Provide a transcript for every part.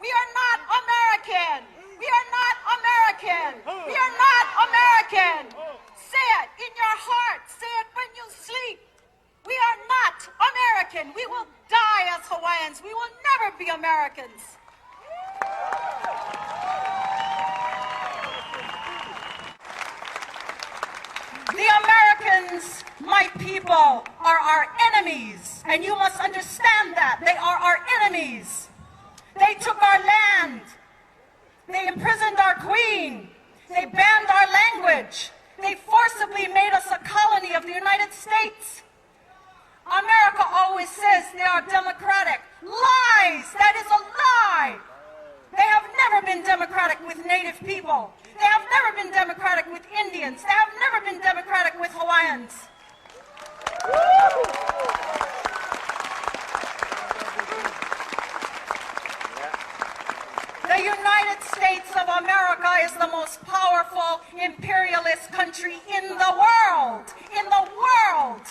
We are not American. We are not American. We are not American. Say it in your heart. Say it when you sleep. We are not American. We will die as Hawaiians. We will never be Americans. The Americans, my people, are our enemies, and you must understand that. They are our enemies. They took our land. They imprisoned our queen. They banned our language. They forcibly made us a colony of the United States. America always says they are democratic. Lies! That is a lie! They have never been democratic with Native people. They have never been democratic with Indians. They have never been democratic with Hawaiians. The United States of America is the most powerful imperialist country in the world. In the world.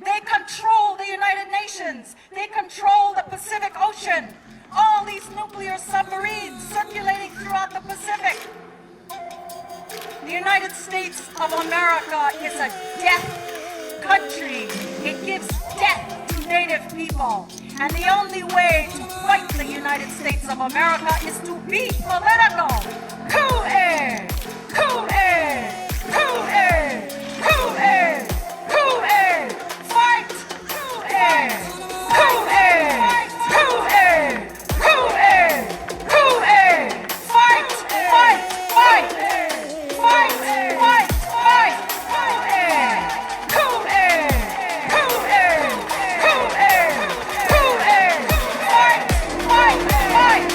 They control the United Nations. They control the Pacific Ocean. All these nuclear submarines circulating throughout the Pacific. The United States of America is a death country. It gives death to Native people. And the only way to fight the United States of America is to be political. Kula! Kula! Kula! Kula! Kula! Fight! Kula! Kula! Kula! Kula! Kula! Fight! Fight! Fight! Fight! Fight! Fight! Kula! Kula! Kula! Kula! Kula! Fight! Fight! Fight!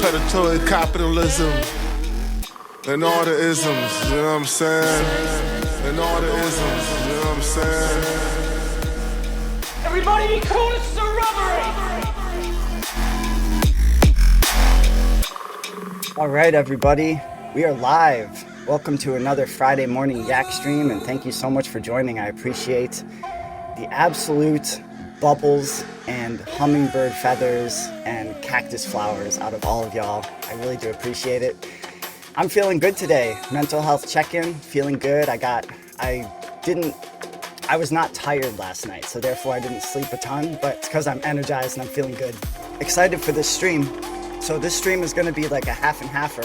Predatory capitalism and all the isms, you know what I'm saying? And all the isms, you know what I'm saying? Everybody be cool, this is a robbery! All right, everybody, we are live. Welcome to another Friday morning Yak stream, and thank you so much for joining. I appreciate the absolute bubbles and hummingbird feathers and cactus flowers out of all of y'all. I really do appreciate it. I'm feeling good today. Mental health check-in, feeling good. I was not tired last night, so therefore I didn't sleep a ton, but it's because I'm energized and I'm feeling good. Excited for this stream. So this stream is going to be like a half and halfer.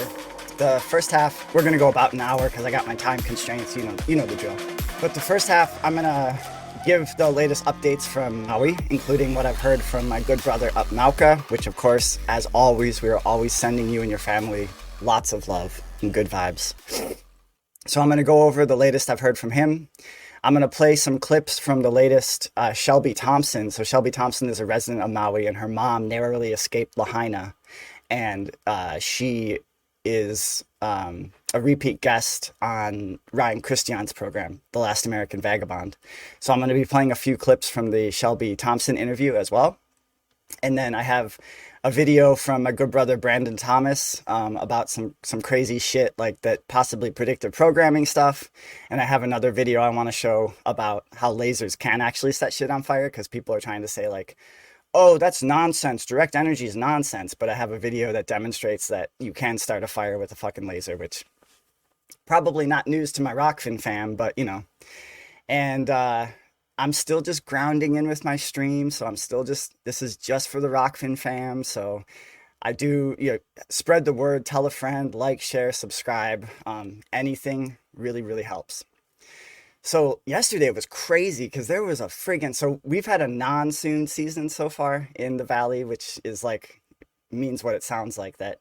The first half, we're going to go about an hour because I got my time constraints, you know the drill. But the first half, I'm going to give the latest updates from Maui, including what I've heard from my good brother up Mauka, which of course, as always, we are always sending you and your family lots of love and good vibes. So I'm going to go over the latest I've heard from him. I'm going to play some clips from the latest Shelby Thomson. So Shelby Thomson is a resident of Maui, and her mom narrowly escaped Lahaina. And she is a repeat guest on Ryan Cristian's program, The Last American Vagabond. So I'm going to be playing a few clips from the Shelby Thomson interview as well. And then I have a video from my good brother Brandon Thomas about some crazy shit like that, possibly predictive programming stuff. And I have another video I want to show about how lasers can actually set shit on fire, because people are trying to say like, oh, that's nonsense. Direct energy is nonsense. But I have a video that demonstrates that you can start a fire with a fucking laser, which probably not news to my Rockfin fam, but you know. And I'm still just grounding in with my stream. So I'm still just, this is just for the Rockfin fam. So I do, spread the word, tell a friend, like, share, subscribe. Anything really, really helps. So yesterday was crazy because there was a friggin', so we've had a monsoon season so far in the valley, which is like, means what it sounds like, that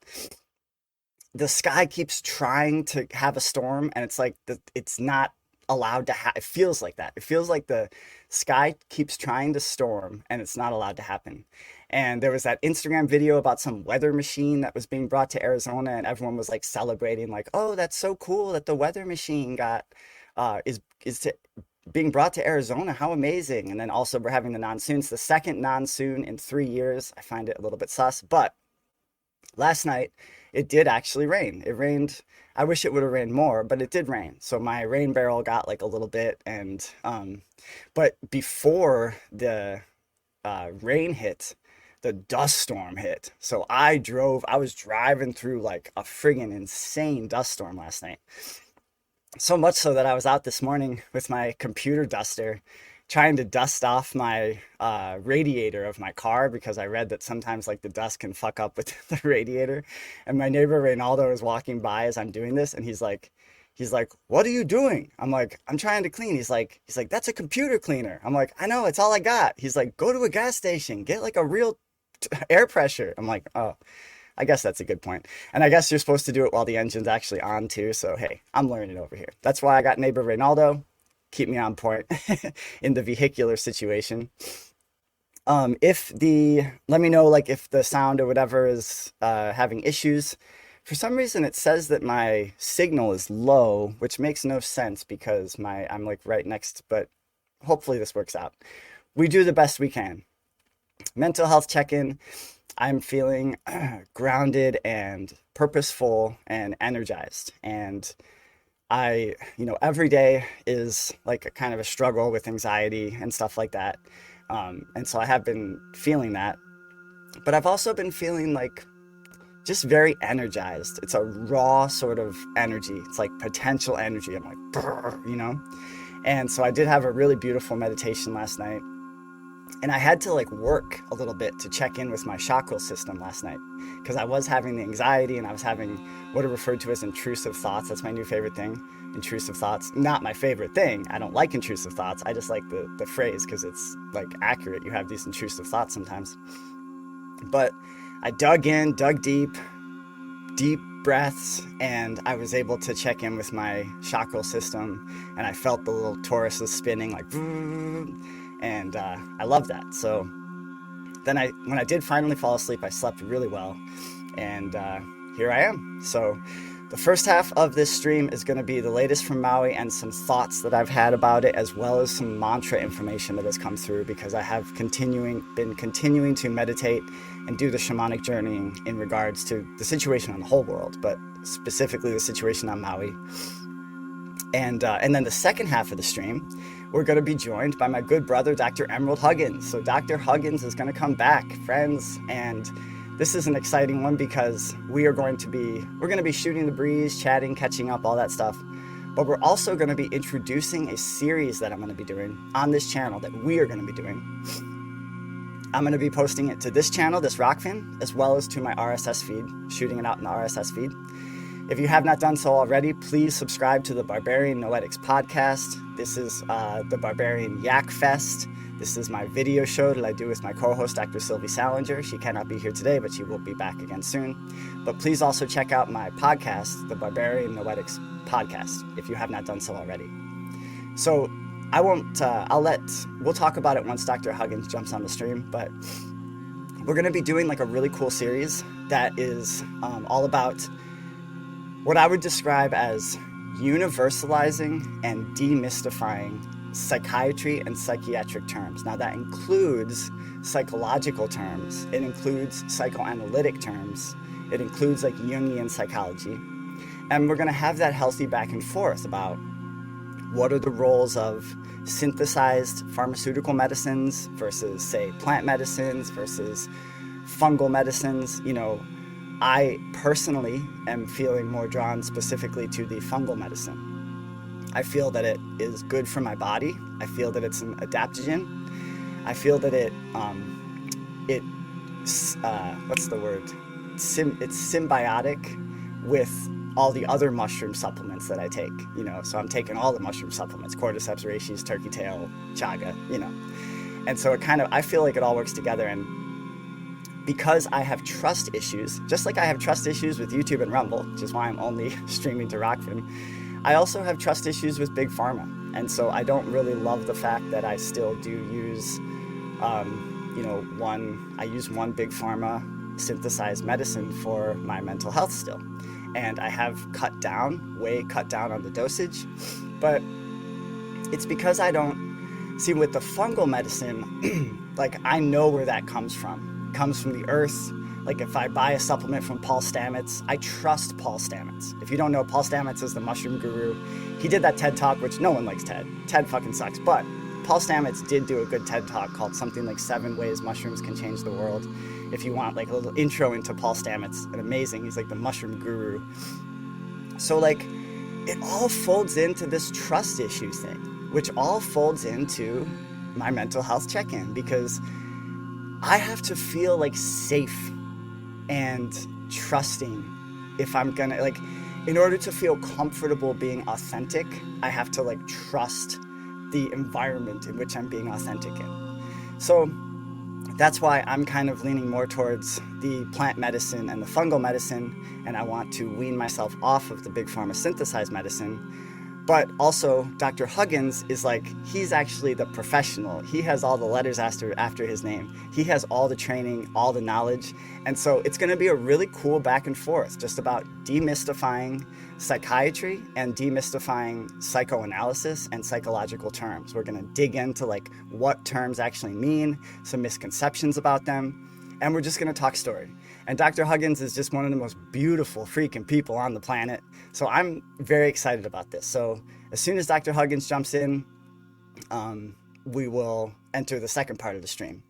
the sky keeps trying to have a storm, and it's like, it's not allowed to it feels like that. It feels like the sky keeps trying to storm and it's not allowed to happen. And there was that Instagram video about some weather machine that was being brought to Arizona, and everyone was like celebrating like, oh, that's so cool that the weather machine got, being brought to Arizona. How amazing. And then also we're having the monsoons, the second monsoon in 3 years. I find it a little bit sus, but Last night, it did actually rain. It rained. I wish it would have rained more, but it did rain. So my rain barrel got like a little bit, and but before the rain hit, the dust storm hit. So I was driving through like a friggin' insane dust storm last night. So much so that I was out this morning with my computer duster trying to dust off my radiator of my car, because I read that sometimes like the dust can fuck up with the radiator. And my neighbor Reynaldo is walking by as I'm doing this, and he's like, "What are you doing?" I'm like, "I'm trying to clean." He's like, "That's a computer cleaner." I'm like, "I know, it's all I got." He's like, "Go to a gas station, get like a real air pressure." I'm like, "Oh, I guess that's a good point." And I guess you're supposed to do it while the engine's actually on too. So hey, I'm learning over here. That's why I got neighbor Reynaldo. Keep me on point in the vehicular situation. Let me know like if the sound or whatever is having issues. For some reason it says that my signal is low, which makes no sense because I'm like right next, but hopefully this works out. We do the best we can. Mental health check-in. I'm feeling grounded and purposeful and energized, and every day is like a kind of a struggle with anxiety and stuff like that. And so I have been feeling that, but I've also been feeling like just very energized. It's a raw sort of energy. It's like potential energy. I'm like, brr. And so I did have a really beautiful meditation last night, and I had to like work a little bit to check in with my chakra system last night, because I was having the anxiety and I was having what are referred to as intrusive thoughts. That's my new favorite thing. Intrusive thoughts. Not my favorite thing. I don't like intrusive thoughts. I just like the phrase because it's like accurate. You have these intrusive thoughts sometimes. But I dug deep breaths, and I was able to check in with my chakra system, and I felt the little toruses spinning like, and I love that. So then when I did finally fall asleep, I slept really well, and here I am. So the first half of this stream is going to be the latest from Maui and some thoughts that I've had about it, as well as some mantra information that has come through, because I have been continuing to meditate and do the shamanic journeying in regards to the situation on the whole world, but specifically the situation on Maui. And then the second half of the stream, we're going to be joined by my good brother, Dr. Emerald Huggins. So Dr. Huggins is going to come back, friends, and this is an exciting one because we're going to be shooting the breeze, chatting, catching up, all that stuff. But we're also going to be introducing a series that I'm going to be doing on this channel that we are going to be doing. I'm going to be posting it to this channel, this Rockfin, as well as to my RSS feed, shooting it out in the RSS feed. If you have not done so already, please subscribe to the Barbarian Noetics podcast. This is the Barbarian Yak Fest. This is my video show that I do with my co-host, Dr. Sylvie Salinger. She cannot be here today, but she will be back again soon. But please also check out my podcast, the Barbarian Noetics podcast, if you have not done so already. So I won't, we'll talk about it once Dr. Huggins jumps on the stream, but we're going to be doing like a really cool series that is all about what I would describe as universalizing and demystifying psychiatry and psychiatric terms. Now that includes psychological terms, it includes psychoanalytic terms, it includes like Jungian psychology, and we're going to have that healthy back and forth about what are the roles of synthesized pharmaceutical medicines versus, say, plant medicines versus fungal medicines. I personally am feeling more drawn specifically to the fungal medicine. I feel that it is good for my body. I feel that it's an adaptogen. I feel that it's symbiotic with all the other mushroom supplements that I take, so I'm taking all the mushroom supplements, cordyceps, reishi, turkey tail, chaga, and so I feel like it all works together. And because I have trust issues, just like I have trust issues with YouTube and Rumble, which is why I'm only streaming to Rockfin, I also have trust issues with Big Pharma. And so I don't really love the fact that I still do use, I use one Big Pharma synthesized medicine for my mental health still. And I have cut down on the dosage, but it's because I don't see with the fungal medicine, like I know where that comes from. It comes from the earth. Like if I buy a supplement from Paul Stamets, I trust Paul Stamets. If you don't know, Paul Stamets is the mushroom guru. He did that TED Talk, which no one likes TED. TED fucking sucks. But Paul Stamets did do a good TED Talk called something like 7 Ways Mushrooms Can Change the World. If you want like a little intro into Paul Stamets, and amazing. He's like the mushroom guru. So like it all folds into this trust issue thing, which all folds into my mental health check-in, because I have to feel like safe and trusting if I'm gonna, like, in order to feel comfortable being authentic, I have to like trust the environment in which I'm being authentic in. So that's why I'm kind of leaning more towards the plant medicine and the fungal medicine, and I want to wean myself off of the big pharma synthesized medicine. But also, Dr. Huggins is like, he's actually the professional. He has all the letters after his name. He has all the training, all the knowledge. And so it's going to be a really cool back and forth just about demystifying psychiatry and demystifying psychoanalysis and psychological terms. We're going to dig into like what terms actually mean, some misconceptions about them, and we're just going to talk story. And Dr. Huggins is just one of the most beautiful freaking people on the planet. So I'm very excited about this. So as soon as Dr. Huggins jumps in, we will enter the second part of the stream.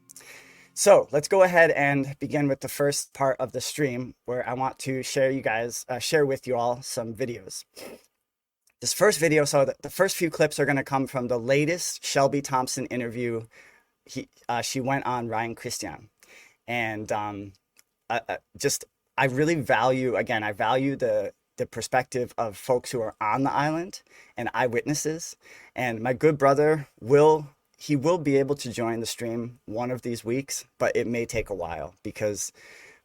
So let's go ahead and begin with the first part of the stream, where I want to share with you all some videos. This first video, so the first few clips are going to come from the latest Shelby Thomson interview. She went on Ryan Cristian. And I really value, again, I value the perspective of folks who are on the island and eyewitnesses. And my good brother will be able to join the stream one of these weeks, but it may take a while, because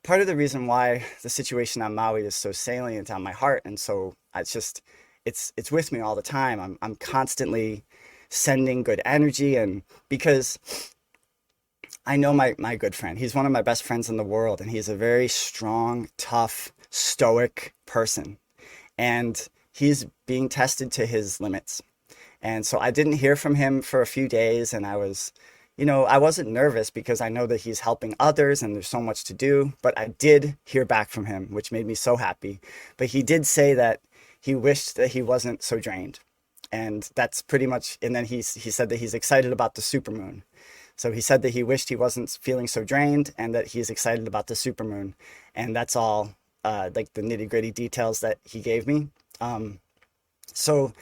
part of the reason why the situation on Maui is so salient on my heart, and so it's with me all the time. I'm constantly sending good energy, and because I know my good friend. He's one of my best friends in the world, and he's a very strong, tough, stoic person. And he's being tested to his limits. And so I didn't hear from him for a few days, and I wasn't nervous because I know that he's helping others and there's so much to do, but I did hear back from him, which made me so happy. But he did say that he wished that he wasn't so drained. And that's pretty much, and then he said that he's excited about the supermoon. So he said that he wished he wasn't feeling so drained, and that he's excited about the supermoon. And that's all like the nitty gritty details that he gave me. So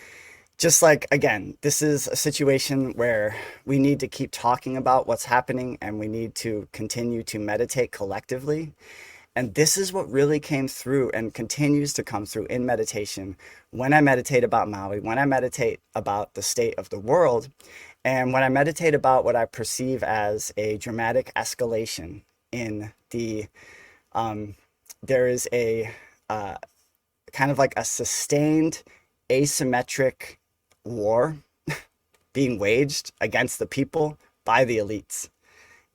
just like, again, this is a situation where we need to keep talking about what's happening, and we need to continue to meditate collectively. And this is what really came through and continues to come through in meditation when I meditate about Maui, when I meditate about the state of the world, and when I meditate about what I perceive as a dramatic escalation in the, there is a kind of like a sustained asymmetric war being waged against the people by the elites.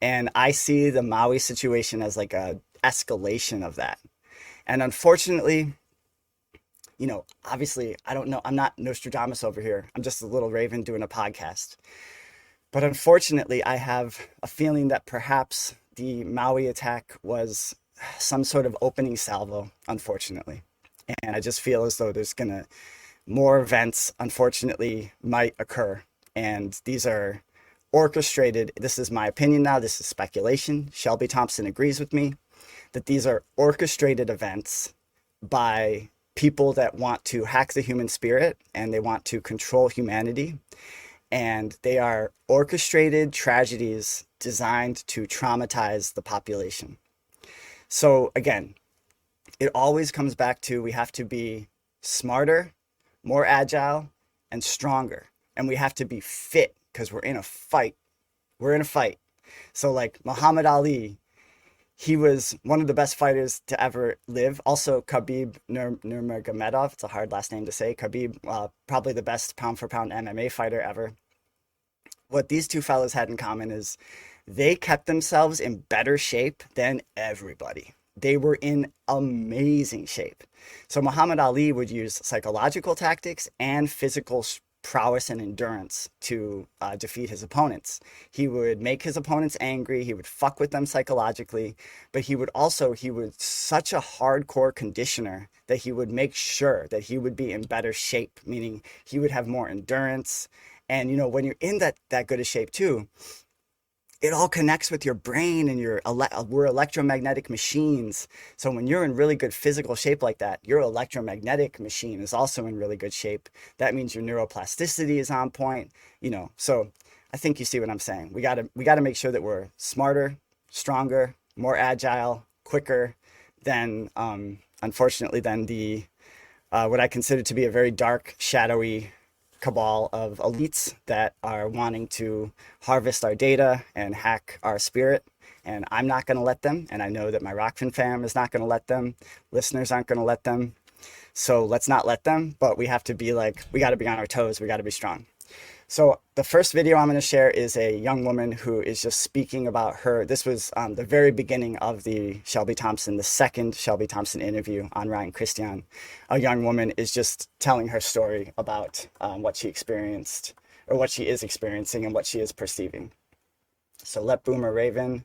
And I see the Maui situation as like a escalation of that. And unfortunately, obviously, I don't know, I'm not Nostradamus over here. I'm just a little raven doing a podcast. But unfortunately, I have a feeling that perhaps the Maui attack was some sort of opening salvo, unfortunately. And I just feel as though there's more events, unfortunately, might occur. And these are orchestrated. This is my opinion now. This is speculation. Shelby Thomson agrees with me that these are orchestrated events by people that want to hack the human spirit, and they want to control humanity. And they are orchestrated tragedies designed to traumatize the population. So again, it always comes back to, we have to be smarter, more agile, and stronger. And we have to be fit, because we're in a fight. We're in a fight. So like Muhammad Ali, he was one of the best fighters to ever live. Also, Khabib Nurmagomedov, it's a hard last name to say. Khabib, probably the best pound-for-pound MMA fighter ever. What these two fellas had in common is they kept themselves in better shape than everybody. They were in amazing shape. So Muhammad Ali would use psychological tactics and physical prowess and endurance to defeat his opponents. He would make his opponents angry. He would fuck with them psychologically, but he was such a hardcore conditioner that he would make sure that he would be in better shape, meaning he would have more endurance. And, you know, when you're in that good a shape too, it all connects with your brain, and we're electromagnetic machines. So when you're in really good physical shape like that, your electromagnetic machine is also in really good shape. That means your neuroplasticity is on point, you know. So I think you see what I'm saying. We gotta make sure that we're smarter, stronger, more agile, quicker than, unfortunately, than the what I consider to be a very dark, shadowy cabal of elites that are wanting to harvest our data and hack our spirit. And I'm not going to let them. And I know that my Rockfin fam is not going to let them. Listeners aren't going to let them. So let's not let them. But we have to be we got to be on our toes. We got to be strong. So the first video I'm going to share is a young woman who is just speaking about her. This was the very beginning of the second Shelby Thomson interview on Ryan Cristian. A young woman is just telling her story about what she experienced, or what she is experiencing, and what she is perceiving. So let Boomer Raven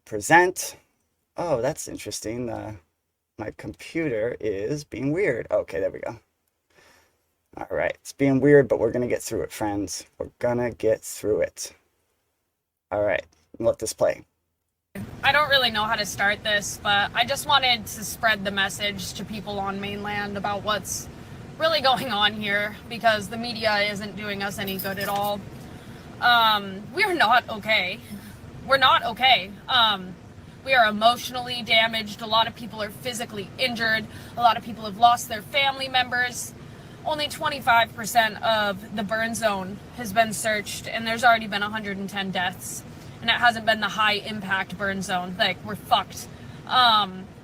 present. Oh, that's interesting. My computer is being weird. Okay, there we go. All right, it's being weird, but we're going to get through it, friends. We're going to get through it. All right, let this play. I don't really know how to start this, but I just wanted to spread the message to people on mainland about what's really going on here, because the media isn't doing us any good at all. We're not okay. We're not okay. We are emotionally damaged. A lot of people are physically injured. A lot of people have lost their family members. Only 25% of the burn zone has been searched, and there's already been 110 deaths. And it hasn't been the high impact burn zone. Like, we're fucked.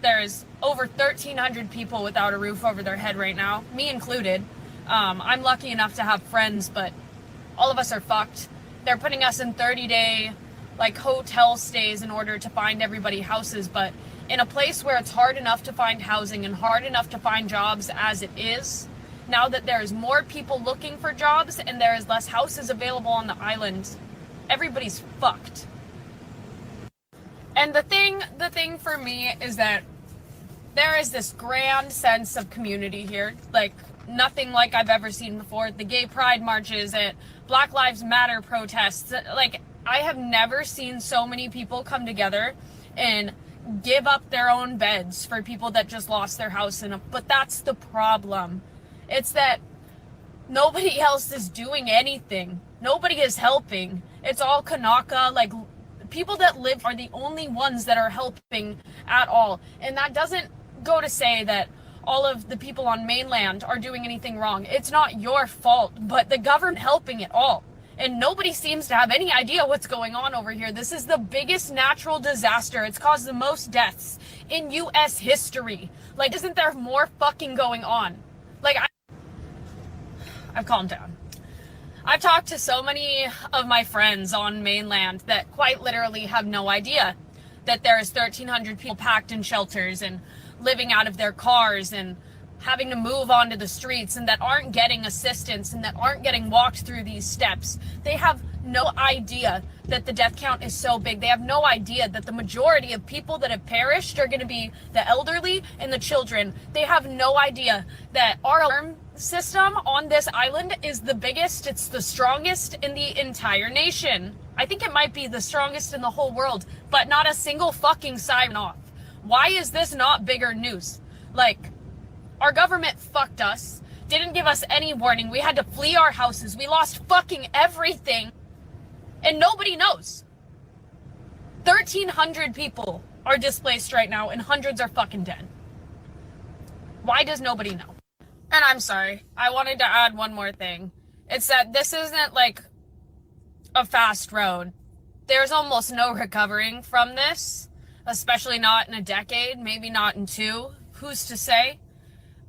There's over 1,300 people without a roof over their head right now, me included. I'm lucky enough to have friends, but all of us are fucked. They're putting us in 30-day hotel stays in order to find everybody houses, but in a place where it's hard enough to find housing and hard enough to find jobs as it is, now that there is more people looking for jobs and there is less houses available on the island, everybody's fucked. And the thing for me is that there is this grand sense of community here, like nothing like I've ever seen before. The gay pride marches, and Black Lives Matter protests, I have never seen so many people come together and give up their own beds for people that just lost their house. But that's the problem. It's that nobody else is doing anything. Nobody is helping. It's all Kanaka. People that live are the only ones that are helping at all. And that doesn't go to say that all of the people on mainland are doing anything wrong. It's not your fault, but the government helping it all. And nobody seems to have any idea what's going on over here. This is the biggest natural disaster. It's caused the most deaths in U.S. history. Isn't there more fucking going on? I've calmed down. I've talked to so many of my friends on mainland that quite literally have no idea that there is 1,300 people packed in shelters and living out of their cars and having to move onto the streets, and that aren't getting assistance and that aren't getting walked through these steps. They have no idea that the death count is so big. They have no idea that the majority of people that have perished are going to be the elderly and the children. They have no idea that our alarm system on this island is the biggest, it's the strongest in the entire nation. I think it might be the strongest in the whole world, but not a single fucking siren off. Why is this not bigger news? Our government fucked us, didn't give us any warning. We had to flee our houses. We lost fucking everything. And nobody knows. 1,300 people are displaced right now and hundreds are fucking dead. Why does nobody know? And I'm sorry, I wanted to add one more thing. It's that this isn't a fast road. There's almost no recovering from this, especially not in a decade, maybe not in 2. Who's to say?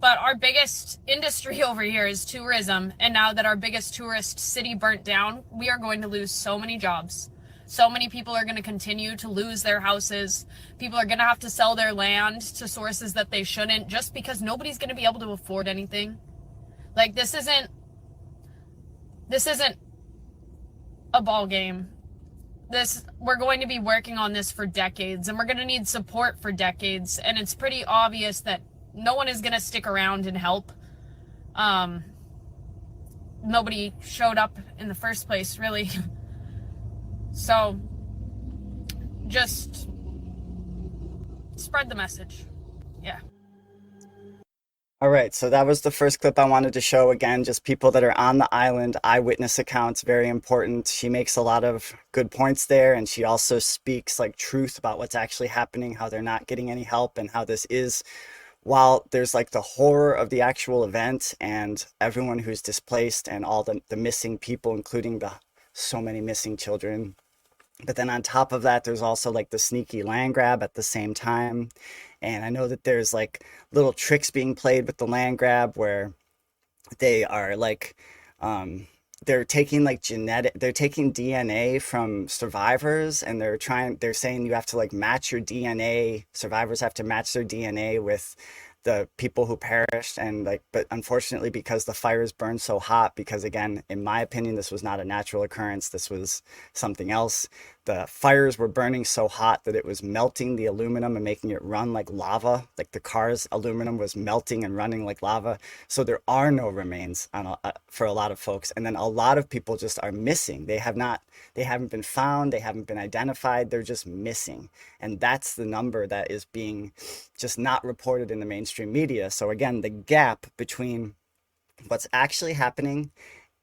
But our biggest industry over here is tourism. And now that our biggest tourist city burnt down, we are going to lose so many jobs. So many people are going to continue to lose their houses. People are going to have to sell their land to sources that they shouldn't, just because nobody's going to be able to afford anything. This isn't this isn't a ball game. We're going to be working on this for decades, and we're going to need support for decades. And it's pretty obvious that no one is going to stick around and help. Nobody showed up in the first place, really. So just spread the message. Yeah. All right, so that was the first clip I wanted to show. Again, just people that are on the island, eyewitness accounts, very important. She makes a lot of good points there, and she also speaks like truth about what's actually happening, how they're not getting any help, and how this is, while there's like the horror of the actual event and everyone who's displaced and all the missing people, including the so many missing children. But then on top of that, there's also like the sneaky land grab at the same time. And I know that there's like little tricks being played with the land grab where they are like, they're taking like they're taking DNA from survivors, and they're saying you have to like match your DNA. Survivors have to match their DNA with the people who perished, and like, but unfortunately, because the fires burned so hot, because again, in my opinion, this was not a natural occurrence, this was something else. The fires were burning so hot that it was melting the aluminum and making it run like lava. Like the car's aluminum was melting and running like lava. So there are no remains for a lot of folks. And then a lot of people just are missing. They haven't been found. They haven't been identified. They're just missing. And that's the number that is being just not reported in the mainstream media. So again, the gap between what's actually happening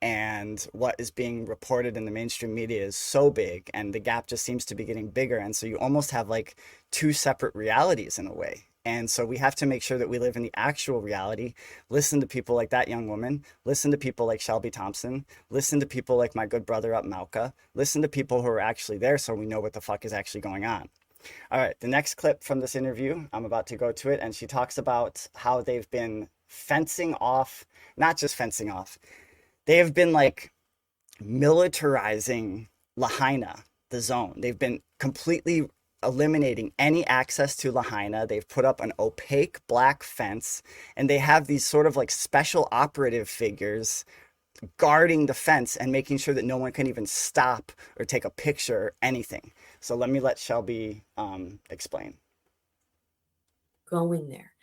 and what is being reported in the mainstream media is so big, and the gap just seems to be getting bigger. And so you almost have like two separate realities in a way. And so we have to make sure that we live in the actual reality, listen to people like that young woman, listen to people like Shelby Thomson, listen to people like my good brother up Mauka, listen to people who are actually there so we know what the fuck is actually going on. All right, the next clip from this interview, I'm about to go to it, and she talks about how they've been fencing off, not just fencing off, they have been like militarizing Lahaina, the zone. They've been completely eliminating any access to Lahaina. They've put up an opaque black fence, and they have these sort of like special operative figures guarding the fence and making sure that no one can even stop or take a picture or anything. So let me let Shelby explain. Go in there.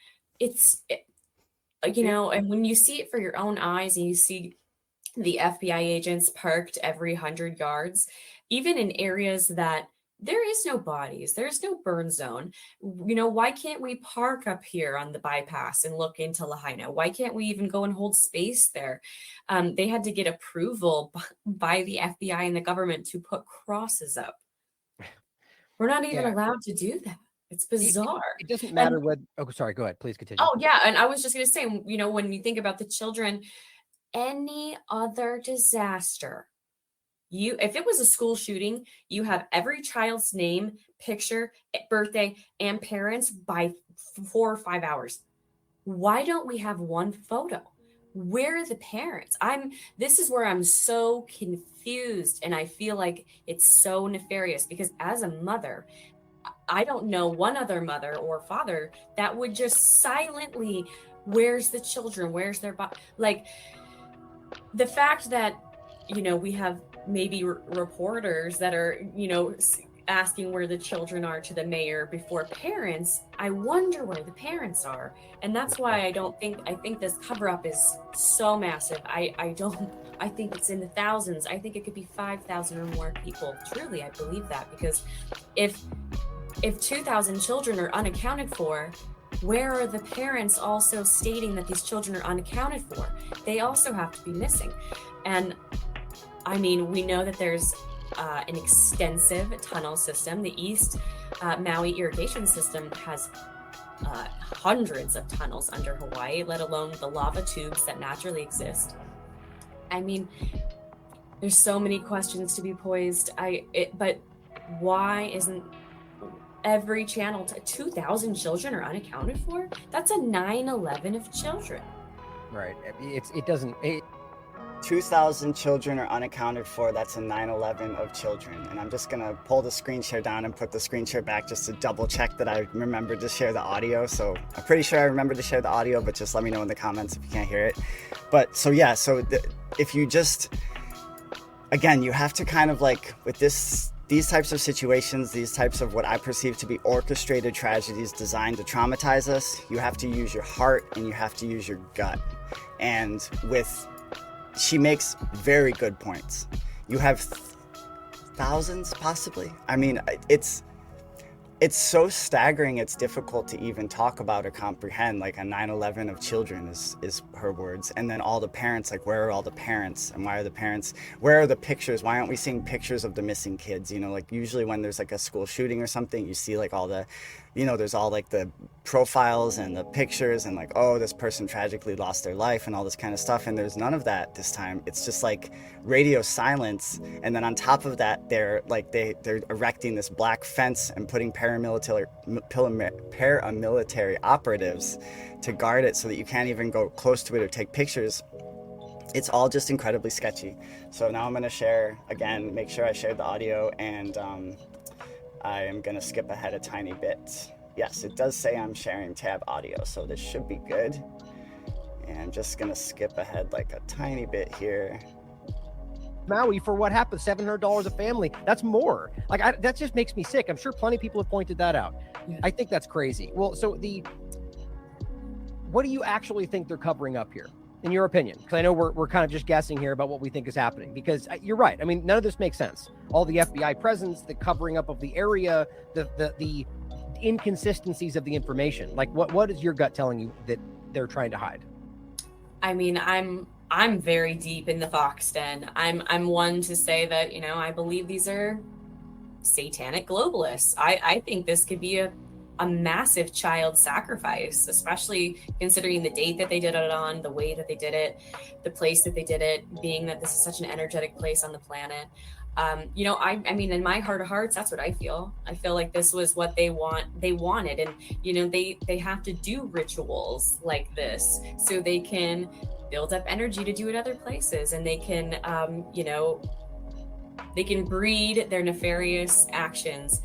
You know, and when you see it for your own eyes and you see the FBI agents parked every 100 yards, even in areas that there is no bodies, there's no burn zone. You know, why can't we park up here on the bypass and look into Lahaina? Why can't we even go and hold space there? They had to get approval by the FBI and the government to put crosses up. We're not even allowed to do that. It's bizarre. It doesn't matter what. Oh, sorry. Go ahead. Please continue. Oh, yeah. And I was just going to say, you know, when you think about the children, any other disaster, if it was a school shooting, you have every child's name, picture, birthday, and parents by 4 or 5 hours. Why don't we have one photo? Where are the parents? This is where I'm so confused, and I feel like it's so nefarious, because as a mother, I don't know one other mother or father that would just silently, where's the children? Where's their body? Like, the fact that, you know, we have maybe reporters that are, you know, asking where the children are to the mayor before parents, I wonder where the parents are. And that's why I think this cover up is so massive. I think it's in the thousands. I think it could be 5,000 or more people. Truly, I believe that, because if 2,000 children are unaccounted for, where are the parents also stating that these children are unaccounted for? They also have to be missing. And I mean, we know that there's an extensive tunnel system. The East Maui irrigation system has hundreds of tunnels under Hawaii, let alone the lava tubes that naturally exist. I mean, there's so many questions to be posed. But why isn't every channel 2,000 children are unaccounted for? That's a 9/11 of children. Right. It doesn't. 2,000 children are unaccounted for. That's a 9/11 of children. And I'm just going to pull the screen share down and put the screen share back just to double check that I remembered to share the audio. So I'm pretty sure I remember to share the audio, but just let me know in the comments if you can't hear it. But so yeah, if you just again, you have to kind of like, with these types of situations, these types of what I perceive to be orchestrated tragedies designed to traumatize us, you have to use your heart and you have to use your gut. And she makes very good points. You have thousands, possibly. I mean, it's so staggering, it's difficult to even talk about or comprehend. Like a 9/11 of children is her words. And then all the parents, like, where are all the parents? And why are the parents, where are the pictures? Why aren't we seeing pictures of the missing kids? You know, like usually when there's like a school shooting or something, you see like all the, you know, there's all like the profiles and the pictures and like, oh, this person tragically lost their life and all this kind of stuff. And there's none of that this time. It's just like radio silence. And then on top of that, they're erecting this black fence and putting paramilitary operatives to guard it so that you can't even go close to it or take pictures. It's all just incredibly sketchy. So now I'm going to share again, make sure I shared the audio, and I am going to skip ahead a tiny bit. Yes, it does say I'm sharing tab audio, so this should be good. And I'm just going to skip ahead like a tiny bit here. Maui for what happened, $700 a family. That's more. Like, that just makes me sick. I'm sure plenty of people have pointed that out. Yeah. I think that's crazy. Well, so what do you actually think they're covering up here, in your opinion? Because I know we're kind of just guessing here about what we think is happening, because you're right. I mean, none of this makes sense. All the FBI presence, the covering up of the area, the inconsistencies of the information. Like, what is your gut telling you that they're trying to hide? I mean, I'm very deep in the fox den. I'm one to say that, you know, I believe these are satanic globalists. I think this could be a massive child sacrifice, especially considering the date that they did it on, the way that they did it, the place that they did it, being that this is such an energetic place on the planet. You know, I mean, in my heart of hearts, that's what I feel. I feel like this was what they wanted. And, you know, they have to do rituals like this so they can build up energy to do it other places. And they can, you know, they can breed their nefarious actions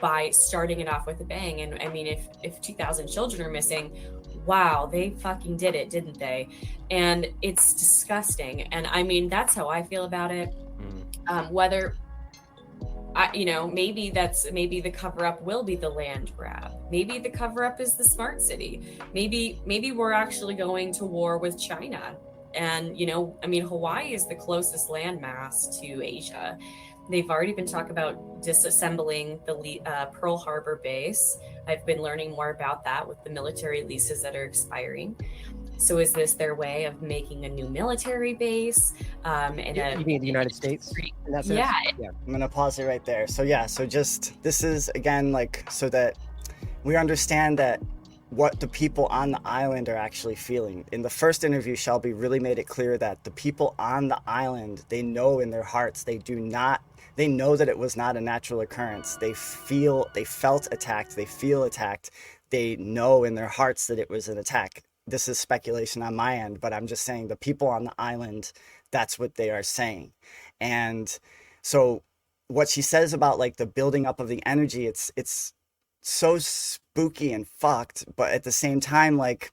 by starting it off with a bang. And I mean, if 2,000 children are missing, wow, they fucking did it, didn't they? And it's disgusting. And I mean, that's how I feel about it. Whether you know, maybe the cover up will be the land grab. Maybe the cover up is the smart city. Maybe we're actually going to war with China. And, you know, I mean, Hawaii is the closest landmass to Asia. They've already been talking about disassembling the Pearl Harbor base. I've been learning more about that with the military leases that are expiring. So is this their way of making a new military base? You mean the United States? Yeah. I'm going to pause it right there. So yeah, so just, this is again, like, so that we understand that what the people on the island are actually feeling. In the first interview, Shelby really made it clear that the people on the island, they know in their hearts, they know that it was not a natural occurrence. They felt attacked, they feel attacked. They know in their hearts that it was an attack. This is speculation on my end, but I'm just saying the people on the island, that's what they are saying. And so what she says about like the building up of the energy, it's so spooky and fucked, but at the same time, like,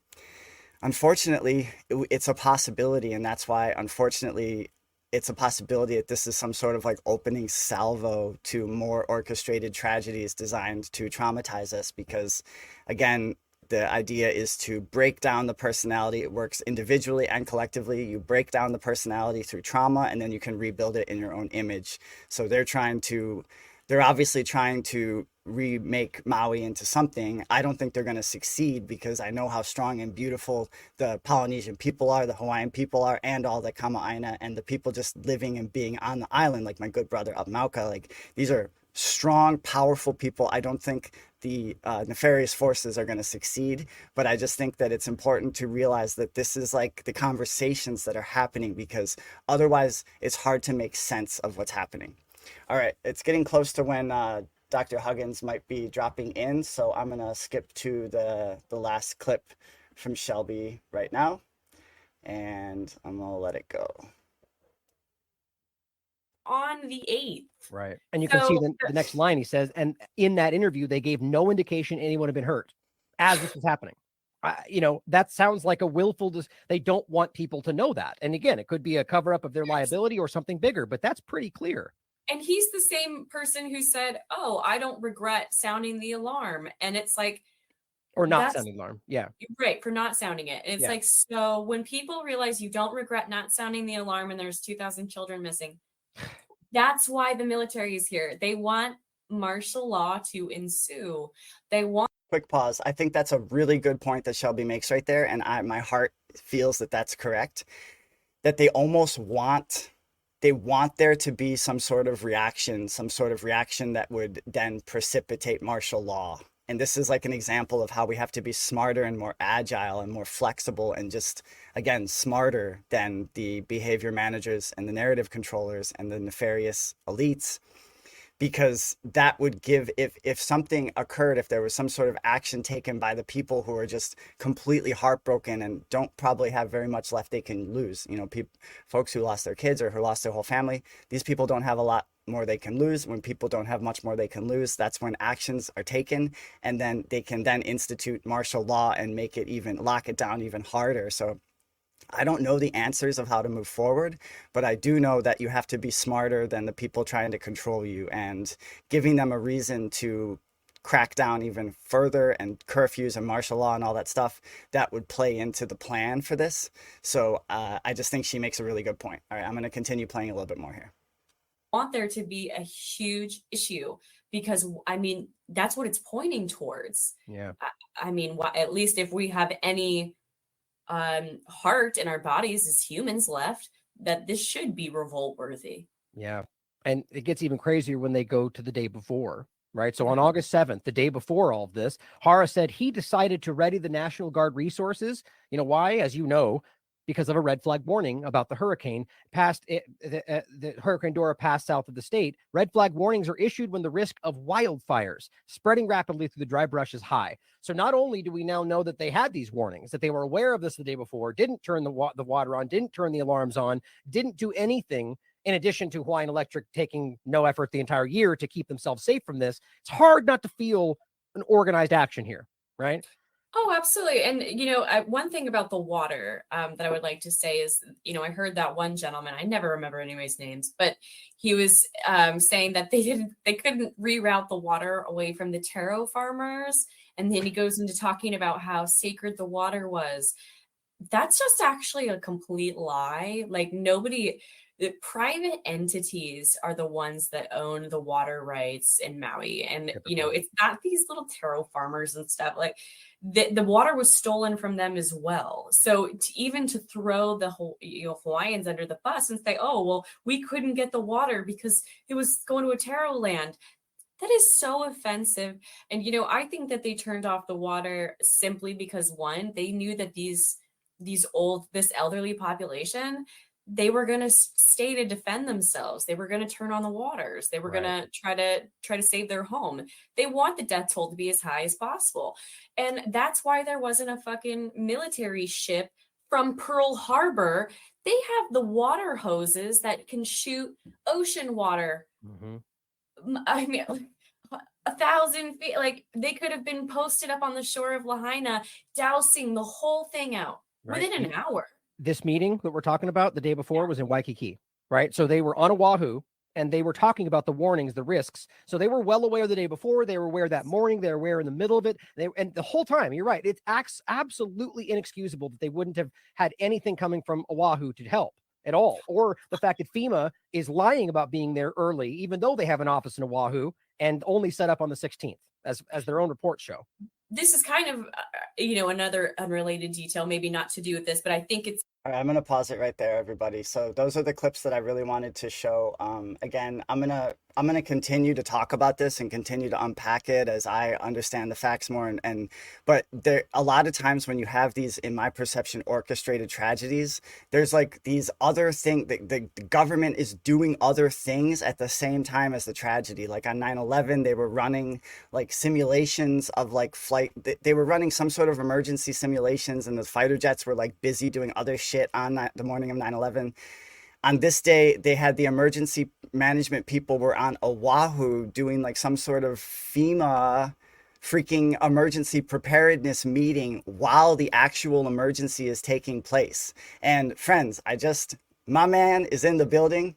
unfortunately, it's a possibility. And that's why, unfortunately, it's a possibility that this is some sort of like opening salvo to more orchestrated tragedies designed to traumatize us. Because again, the idea is to break down the personality. It works individually and collectively. You break down the personality through trauma, and then you can rebuild it in your own image. So they're obviously trying to remake Maui into something. I don't think they're going to succeed, because I know how strong and beautiful the Polynesian people are, the Hawaiian people are, and all the Kama'aina and the people just living and being on the island, like my good brother up Mauka. Like, these are strong, powerful people. I don't think the nefarious forces are going to succeed, but I just think that it's important to realize that this is like the conversations that are happening, because otherwise it's hard to make sense of what's happening. All right, it's getting close to when Dr. Huggins might be dropping in, so I'm going to skip to the last clip from Shelby right now, and I'm going to let it go. On the 8th. Right. And you can see the next line he says, and in that interview, they gave no indication anyone had been hurt as this was happening. That sounds like a willful, they don't want people to know that. And again, it could be a cover up of their liability or something bigger, but that's pretty clear. And he's the same person who said, "Oh, I don't regret sounding the alarm." And it's like, or not sounding alarm. Yeah. Right. For not sounding it. And it's like, so when people realize you don't regret not sounding the alarm and there's 2,000 children missing, that's why the military is here. They want martial law to ensue. They want. Quick pause. I think that's a really good point that Shelby makes right there. And my heart feels that that's correct, that they almost want there to be some sort of reaction that would then precipitate martial law. And this is like an example of how we have to be smarter and more agile and more flexible and just, again, smarter than the behavior managers and the narrative controllers and the nefarious elites. Because that would give, if something occurred, if there was some sort of action taken by the people who are just completely heartbroken and don't probably have very much left they can lose, folks who lost their kids or who lost their whole family, these people don't have a lot more they can lose. When people don't have much more they can lose, that's when actions are taken, and then they can then institute martial law and lock it down even harder. So I don't know the answers of how to move forward, but I do know that you have to be smarter than the people trying to control you, and giving them a reason to crack down even further and curfews and martial law and all that stuff that would play into the plan for this. So I just think she makes a really good point. All right, I'm going to continue playing a little bit more here. Want there to be a huge issue because, that's what it's pointing towards. Yeah. At least if we have any heart in our bodies as humans left, that this should be revolt worthy. Yeah. And it gets even crazier when they go to the day before, right? So on August 7th, the day before all of this, Hara said he decided to ready the National Guard resources. You know why? As you know, because of a red flag warning about the hurricane the Hurricane Dora passed south of the state. Red flag warnings are issued when the risk of wildfires spreading rapidly through the dry brush is high. So not only do we now know that they had these warnings, that they were aware of this the day before, didn't turn the water on, didn't turn the alarms on, didn't do anything in addition to Hawaiian Electric taking no effort the entire year to keep themselves safe from this. It's hard not to feel an organized action here, right? Oh, absolutely. And, one thing about the water that I would like to say is, I heard that one gentleman, I never remember anybody's names, but he was saying that they couldn't reroute the water away from the taro farmers. And then he goes into talking about how sacred the water was. That's just actually a complete lie. Like the private entities are the ones that own the water rights in Maui. And, it's not these little taro farmers and stuff. Like the water was stolen from them as well. So even to throw the whole, Hawaiians under the bus and say, oh, well, we couldn't get the water because it was going to a taro land. That is so offensive. And, I think that they turned off the water simply because, one, they knew that this elderly population, they were going to stay to defend themselves. They were going to turn on the waters. They were going to try to save their home. They want the death toll to be as high as possible. And that's why there wasn't a fucking military ship from Pearl Harbor. They have the water hoses that can shoot ocean water. Mm-hmm. 1,000 feet. Like they could have been posted up on the shore of Lahaina, dousing the whole thing out within an hour. This meeting that we're talking about the day before was in Waikiki, right? So they were on Oahu and they were talking about the warnings, the risks. So they were well aware the day before. They were aware that morning. They were aware in the middle of it. And the whole time, you're right. It's absolutely inexcusable that they wouldn't have had anything coming from Oahu to help at all. Or the fact that FEMA is lying about being there early, even though they have an office in Oahu and only set up on the 16th, as their own reports show. This is kind of, another unrelated detail, maybe not to do with this, but I think it's. All right, I'm going to pause it right there, everybody. So those are the clips that I really wanted to show. Again, I'm going to continue to talk about this and continue to unpack it as I understand the facts more. But there, a lot of times when you have these, in my perception, orchestrated tragedies, there's like these other things, the government is doing other things at the same time as the tragedy. Like on 9/11, they were running like simulations of like flight. They were running some sort of emergency simulations, and the fighter jets were like busy doing other shit on the morning of 9/11. On this day, they had the emergency management people were on Oahu doing like some sort of FEMA freaking emergency preparedness meeting while the actual emergency is taking place. And friends, my man is in the building,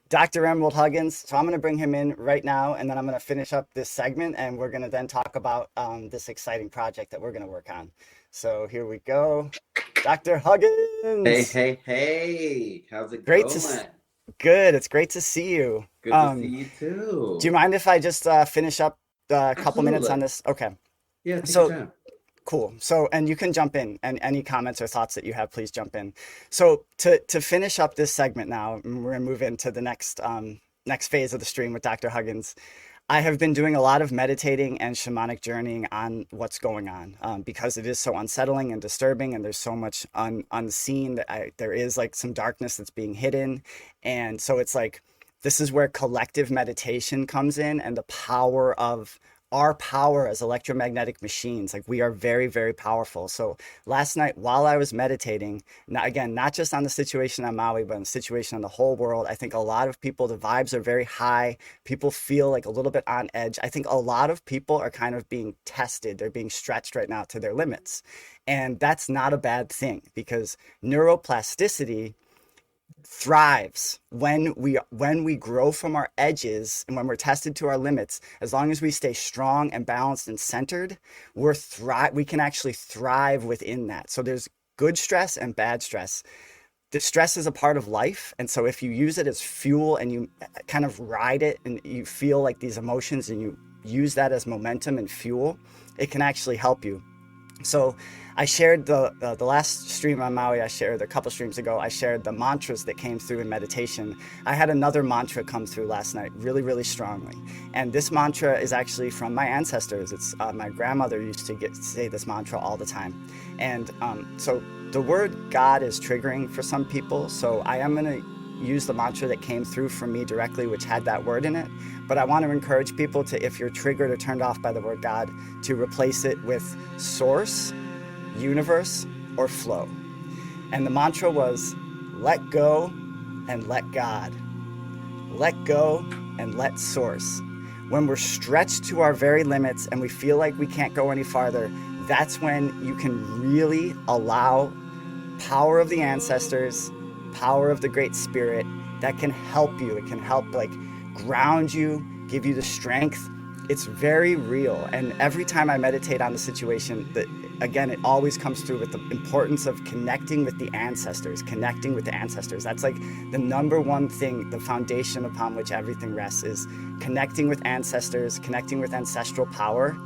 Dr. Emerald Huggins. So I'm going to bring him in right now, and then I'm going to finish up this segment, and we're going to then talk about this exciting project that we're going to work on. So here we go. Dr. Huggins. Hey. How's it Great going? Good. It's great to see you. Good to see you too. Do you mind if I just finish up a couple minutes on this? Okay. Yeah, take your time. Cool. So, and you can jump in, and any comments or thoughts that you have, please jump in. So to finish up this segment now, we're going to move into the next phase of the stream with Dr. Huggins. I have been doing a lot of meditating and shamanic journeying on what's going on because it is so unsettling and disturbing, and there's so much unseen that there is like some darkness that's being hidden. And so it's like, this is where collective meditation comes in, and the power of our power as electromagnetic machines. Like, we are very, very powerful. So last night while I was meditating, not just on the situation on Maui, but on the situation on the whole world, I think a lot of people, the vibes are very high. People feel like a little bit on edge. I think a lot of people are kind of being tested. They're being stretched right now to their limits. And that's not a bad thing, because neuroplasticity thrives when we grow from our edges, and when we're tested to our limits. As long as we stay strong and balanced and centered, we can actually thrive within that. So there's good stress and bad stress. The stress is a part of life, and so if you use it as fuel and you kind of ride it, and you feel like these emotions and you use that as momentum and fuel, it can actually help you. So I shared the last stream on Maui, I shared a couple streams ago, I shared the mantras that came through in meditation. I had another mantra come through last night really, really strongly. And this mantra is actually from my ancestors. It's my grandmother used to say this mantra all the time. And so the word God is triggering for some people. So I am going to use the mantra that came through from me directly, which had that word in it. But I want to encourage people to, if you're triggered or turned off by the word God, to replace it with source, universe, or flow. And the mantra was, let go and let God. Let go and let source. When we're stretched to our very limits and we feel like we can't go any farther, that's when you can really allow power of the ancestors, power of the Great Spirit that can help you. It can help ground you, give you the strength. It's very real. And every time I meditate on the situation, again, it always comes through with the importance of connecting with the ancestors, That's like the number one thing, the foundation upon which everything rests, is connecting with ancestors, connecting with ancestral power.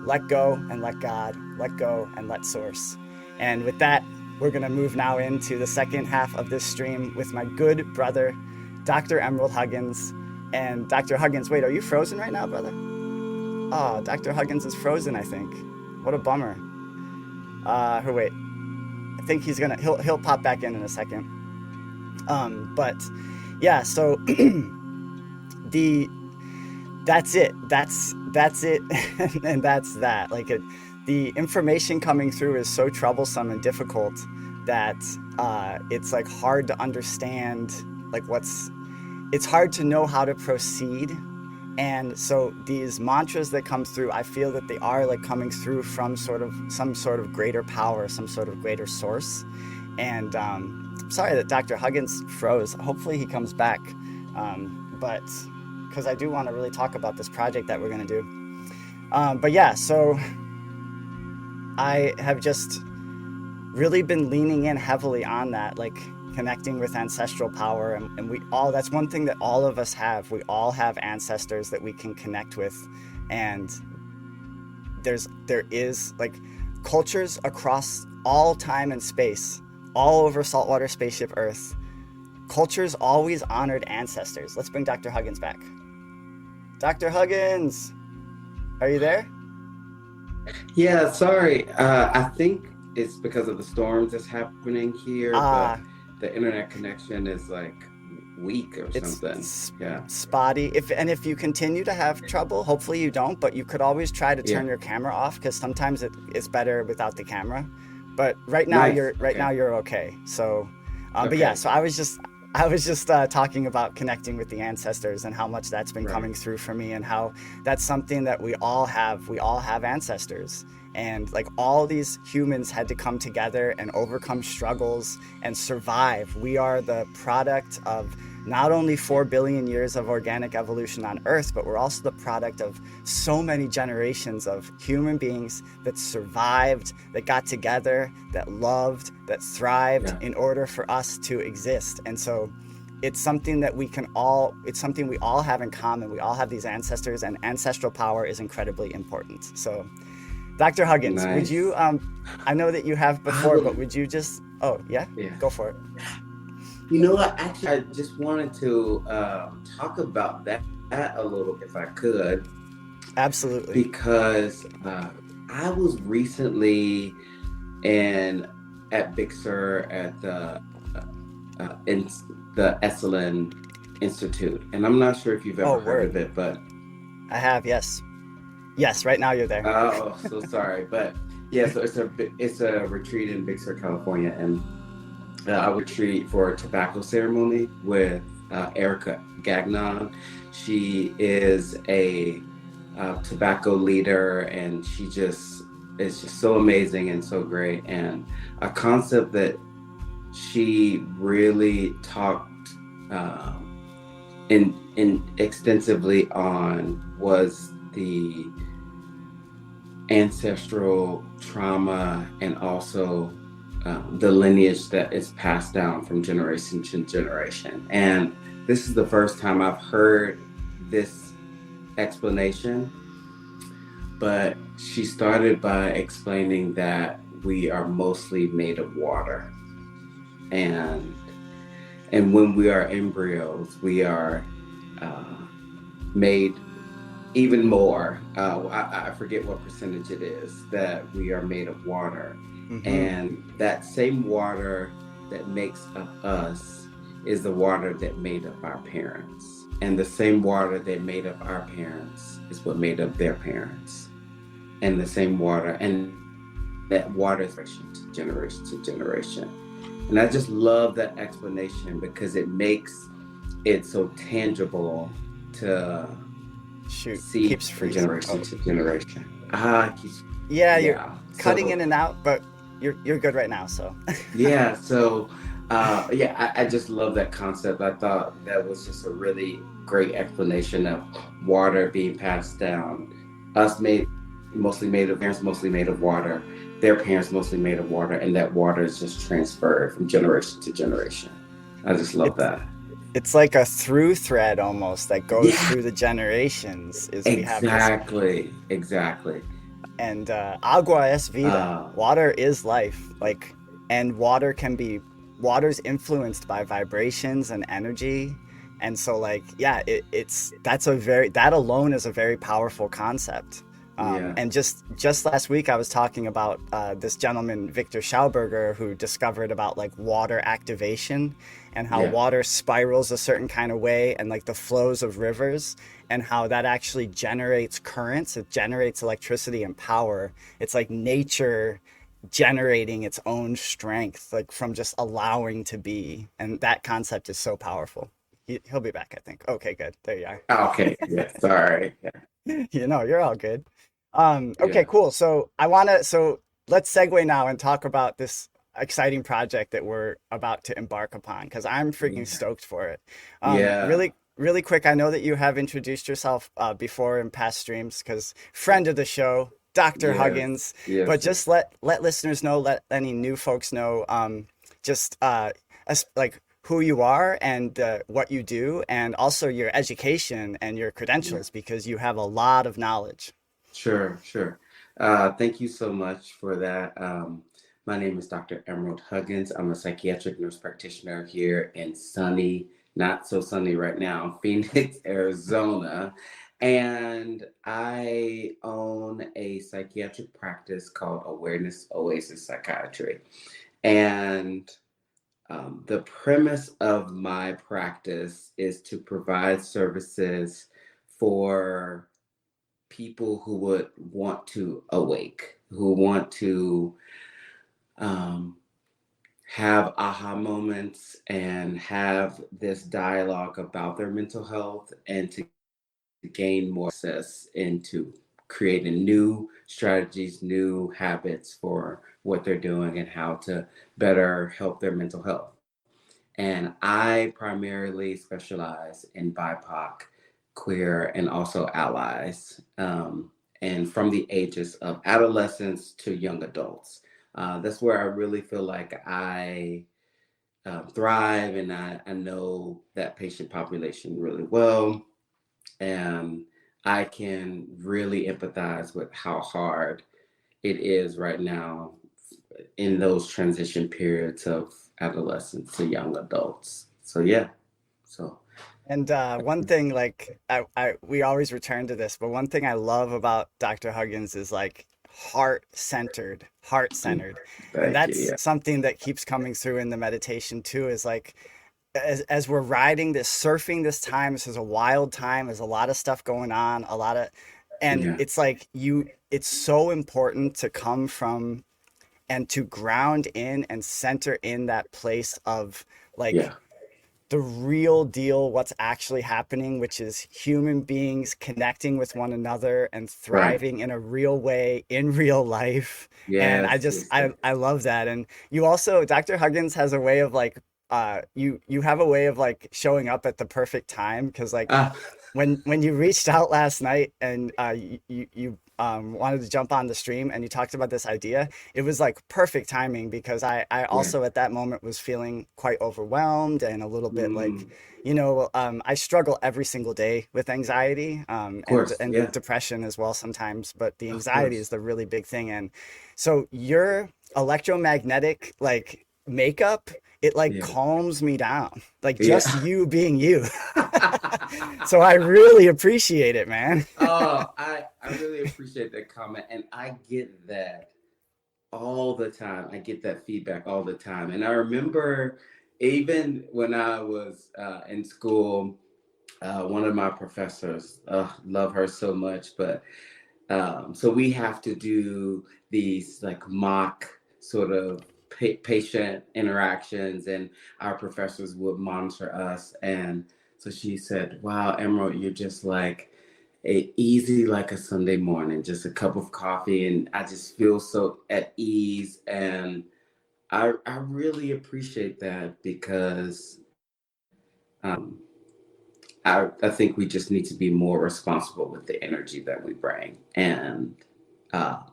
Let go and let God, let go and let source. And with that, we're gonna move now into the second half of this stream with my good brother, Dr. Emerald Huggins. And Dr. Huggins, wait, are you frozen right now, brother? Oh, Dr. Huggins is frozen, I think. What a bummer. Wait. I think he'll pop back in a second. But yeah, so that's it. That's it. And that's that. The information coming through is so troublesome and difficult that it's hard to understand it's hard to know how to proceed. And so these mantras that come through, I feel that they are coming through from some sort of greater power, some sort of greater source. And I'm sorry that Dr. Huggins froze. Hopefully he comes back. But because I do want to really talk about this project that we're going to do. But yeah, so I have just really been leaning in heavily on that, connecting with ancestral power, and that's one thing that all of us have. We all have ancestors that we can connect with, and there is cultures across all time and space, all over saltwater spaceship Earth. Cultures always honored ancestors. Let's bring Dr. Huggins back. Dr. Huggins, are you there? Yeah, sorry. I think it's because of the storms that's happening here, but the internet connection is weak or something. Yeah, spotty. If you continue to have trouble, hopefully you don't, but you could always try to turn your camera off, because sometimes it's better without the camera. But right now now you're okay. So but yeah, so I was just I was just talking about connecting with the ancestors and how much that's been coming through for me, and how that's something that we all have. We all have ancestors, and like all these humans had to come together and overcome struggles and survive. We are the product of not only 4 billion years of organic evolution on Earth, but we're also the product of so many generations of human beings that survived, that got together, that loved, that thrived in order for us to exist. And so it's something that it's something we all have in common. We all have these ancestors, and ancestral power is incredibly important. So Dr. Huggins, would you, I know that you have before, but would you just, go for it. You know what? Actually, I just wanted to talk about that a little bit, if I could. Absolutely. Because I was recently at Big Sur at the Esalen Institute, and I'm not sure if you've ever heard of it, but I have. Yes, right now you're there. Oh, so sorry, but yeah, so it's a retreat in Big Sur, California, and I retreat for a tobacco ceremony with Erica Gagnon. She is a tobacco leader, and she is just so amazing and so great. And a concept that she really talked in extensively on was the ancestral trauma, and also the lineage that is passed down from generation to generation. And this is the first time I've heard this explanation, but she started by explaining that we are mostly made of water. And when we are embryos, we are made even more. I forget what percentage it is that we are made of water. Mm-hmm. And that same water that makes up us is the water that made up our parents. And the same water that made up our parents is what made up their parents. And the same water, and that water is generation to generation. And I just love that explanation because it makes it so tangible to see from generation to generation. You're cutting in and out, but you're good right now, so. I just love that concept. I thought that was just a really great explanation of water being passed down. Us mostly made of parents, mostly made of water. Their parents mostly made of water, and that water is just transferred from generation to generation. I just love that. It's like a through thread almost that goes through the generations. Exactly. And agua es vida. Water is life. And water's influenced by vibrations and energy. And so that alone is a very powerful concept. And just last week I was talking about this gentleman, Victor Schauberger, who discovered about water activation and how water spirals a certain kind of way, and the flows of rivers, and how that actually generates currents. It generates electricity and power. It's like nature generating its own strength, from just allowing to be. And that concept is so powerful. He'll be back, I think. Okay, good. There you are. Okay. Yeah, sorry. You're all good. Okay, cool. So let's segue now and talk about this exciting project that we're about to embark upon, because I'm freaking stoked for it. Really quick, I know that you have introduced yourself before in past streams, because friend of the show, Dr. Huggins, but just let listeners know, let any new folks know, who you are and what you do, and also your education and your credentials, because you have a lot of knowledge. Sure. Thank you so much for that. My name is Dr. Emerald Huggins. I'm a psychiatric nurse practitioner here in sunny, not so sunny right now, Phoenix, Arizona. And I own a psychiatric practice called Awareness Oasis Psychiatry. And the premise of my practice is to provide services for people who would want to awake, who want to have aha moments and have this dialogue about their mental health, and to gain more access into creating new strategies, new habits for what they're doing and how to better help their mental health. And I primarily specialize in BIPOC, queer, and also allies, and from the ages of adolescents to young adults. That's where I really feel like I thrive, and I know that patient population really well. And I can really empathize with how hard it is right now in those transition periods of adolescence to young adults. So yeah. So And one thing, like we always return to this, but one thing I love about Dr. Huggins is like heart centered, and thank you. that's Yeah. something that keeps coming through in the meditation too. Is like as we're riding this, surfing this time, this is a wild time. There's a lot of stuff going on, and Yeah. it's like it's so important to come from and to ground in and center in that place of like Yeah. the real deal, what's actually happening, which is human beings connecting with one another and thriving in a real way in real life. And Yes. I love that. And you also, Dr. Huggins has a way of like, you have a way of like showing up at the perfect time. Cause like when you reached out last night and you wanted to jump on the stream and you talked about this idea, it was like perfect timing, because I also at that moment was feeling quite overwhelmed and a little bit like, I struggle every single day with anxiety and depression as well sometimes, but the anxiety is the really big thing. And so your electromagnetic like makeup, it like calms me down, like just you being you. So I really appreciate it, man. I really appreciate that comment, and I get that all the time. I get that feedback all the time. And I remember even when I was in school, one of my professors, love her so much, but so we have to do these like mock sort of patient interactions, and our professors would monitor us. And so she said, "Wow, Emerald, you're just like easy like a Sunday morning, just a cup of coffee, and I just feel so at ease." And I really appreciate that, because I think we just need to be more responsible with the energy that we bring, and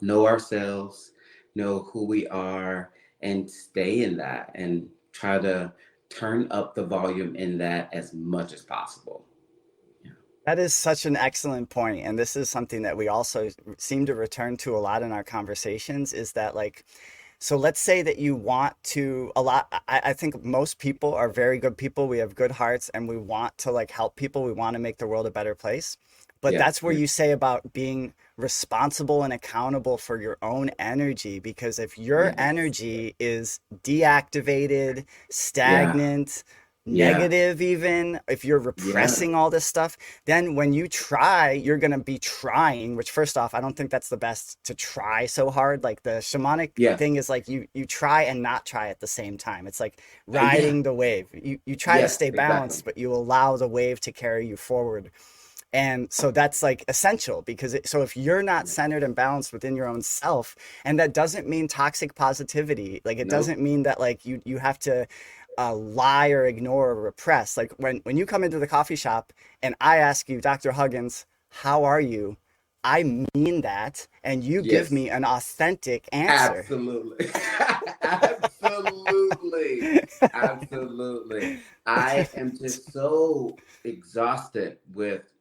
know ourselves, know who we are, and stay in that, and try to turn up the volume in that as much as possible. That is such an excellent point. And this is something that we also seem to return to a lot in our conversations, is that like, so let's say that you want to I think most people are very good people. We have good hearts and we want to like help people. We want to make the world a better place. But that's where you say about being responsible and accountable for your own energy, because if your energy is deactivated, stagnant, negative, even if you're repressing all this stuff, then when you try, you're going to be trying, which first off, I don't think that's the best to try so hard. Like the shamanic thing is like you try and not try at the same time. It's like riding the wave. You try to stay balanced, but you allow the wave to carry you forward. And so that's like essential, because so if you're not centered and balanced within your own self, and that doesn't mean toxic positivity, like it doesn't mean that like you have to lie or ignore or repress. Like when you come into the coffee shop and I ask you, Dr. Huggins, how are you? I mean that, and you give me an authentic answer. Absolutely. Absolutely. I am just so exhausted with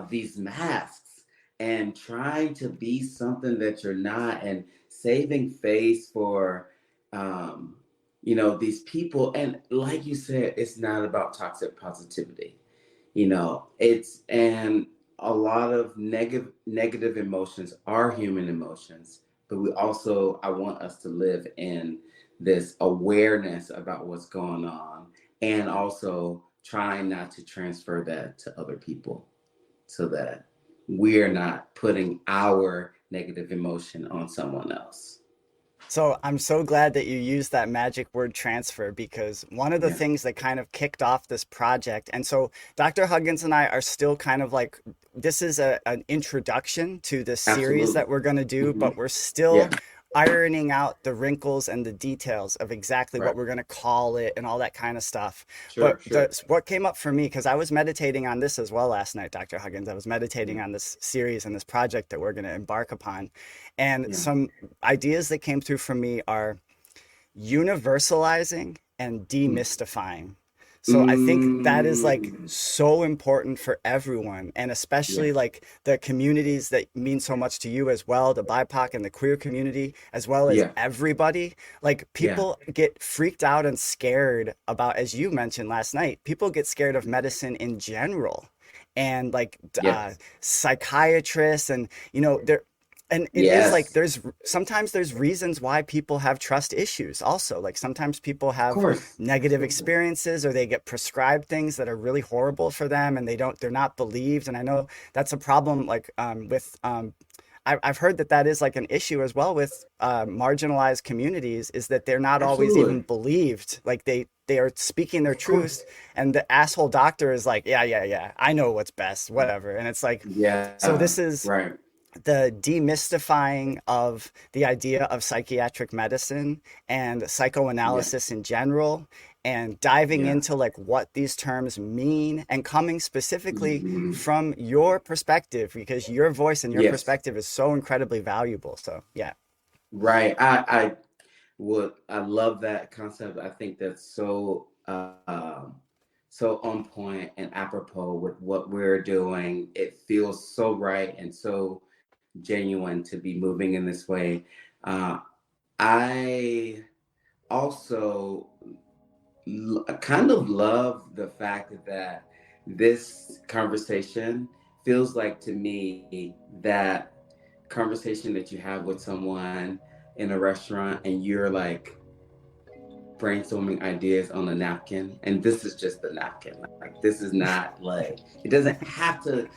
these masks and trying to be something that you're not, and saving face for these people. And like you said, it's not about toxic positivity. And a lot of negative emotions are human emotions, but I want us to live in this awareness about what's going on, and also trying not to transfer that to other people, so that we're not putting our negative emotion on someone else. So I'm so glad that you used that magic word transfer, because one of the things that kind of kicked off this project, and so Dr. Huggins and I are still kind of like, this is an introduction to this series that we're going to do, but we're still ironing out the wrinkles and the details of exactly what we're going to call it and all that kind of stuff. What came up for me, because I was meditating on this as well last night, Dr. Huggins, I was meditating on this series and this project that we're going to embark upon. And some ideas that came through for me are universalizing and demystifying. So I think that is like so important for everyone, and especially like the communities that mean so much to you as well, the BIPOC and the queer community, as well as everybody. Like people get freaked out and scared about, as you mentioned last night, people get scared of medicine in general, and like psychiatrists, and and it is like sometimes there's reasons why people have trust issues also. Like sometimes people have negative experiences, or they get prescribed things that are really horrible for them, and they're not believed. And I know that's a problem, like with I've heard that is like an issue as well with marginalized communities, is that they're not always even believed. Like they are speaking their truth, and the asshole doctor is like, yeah, I know what's best, whatever. And it's like, so this is the demystifying of the idea of psychiatric medicine and psychoanalysis in general, and diving into like what these terms mean, and coming specifically from your perspective, because your voice and your perspective is so incredibly valuable. So I love that concept. I think that's so so on point and apropos with what we're doing. It feels so right and so genuine to be moving in this way. I also kind of love the fact that this conversation feels like, to me, that conversation that you have with someone in a restaurant and you're like brainstorming ideas on a napkin, and this is just the napkin. Like this is not like, it doesn't have to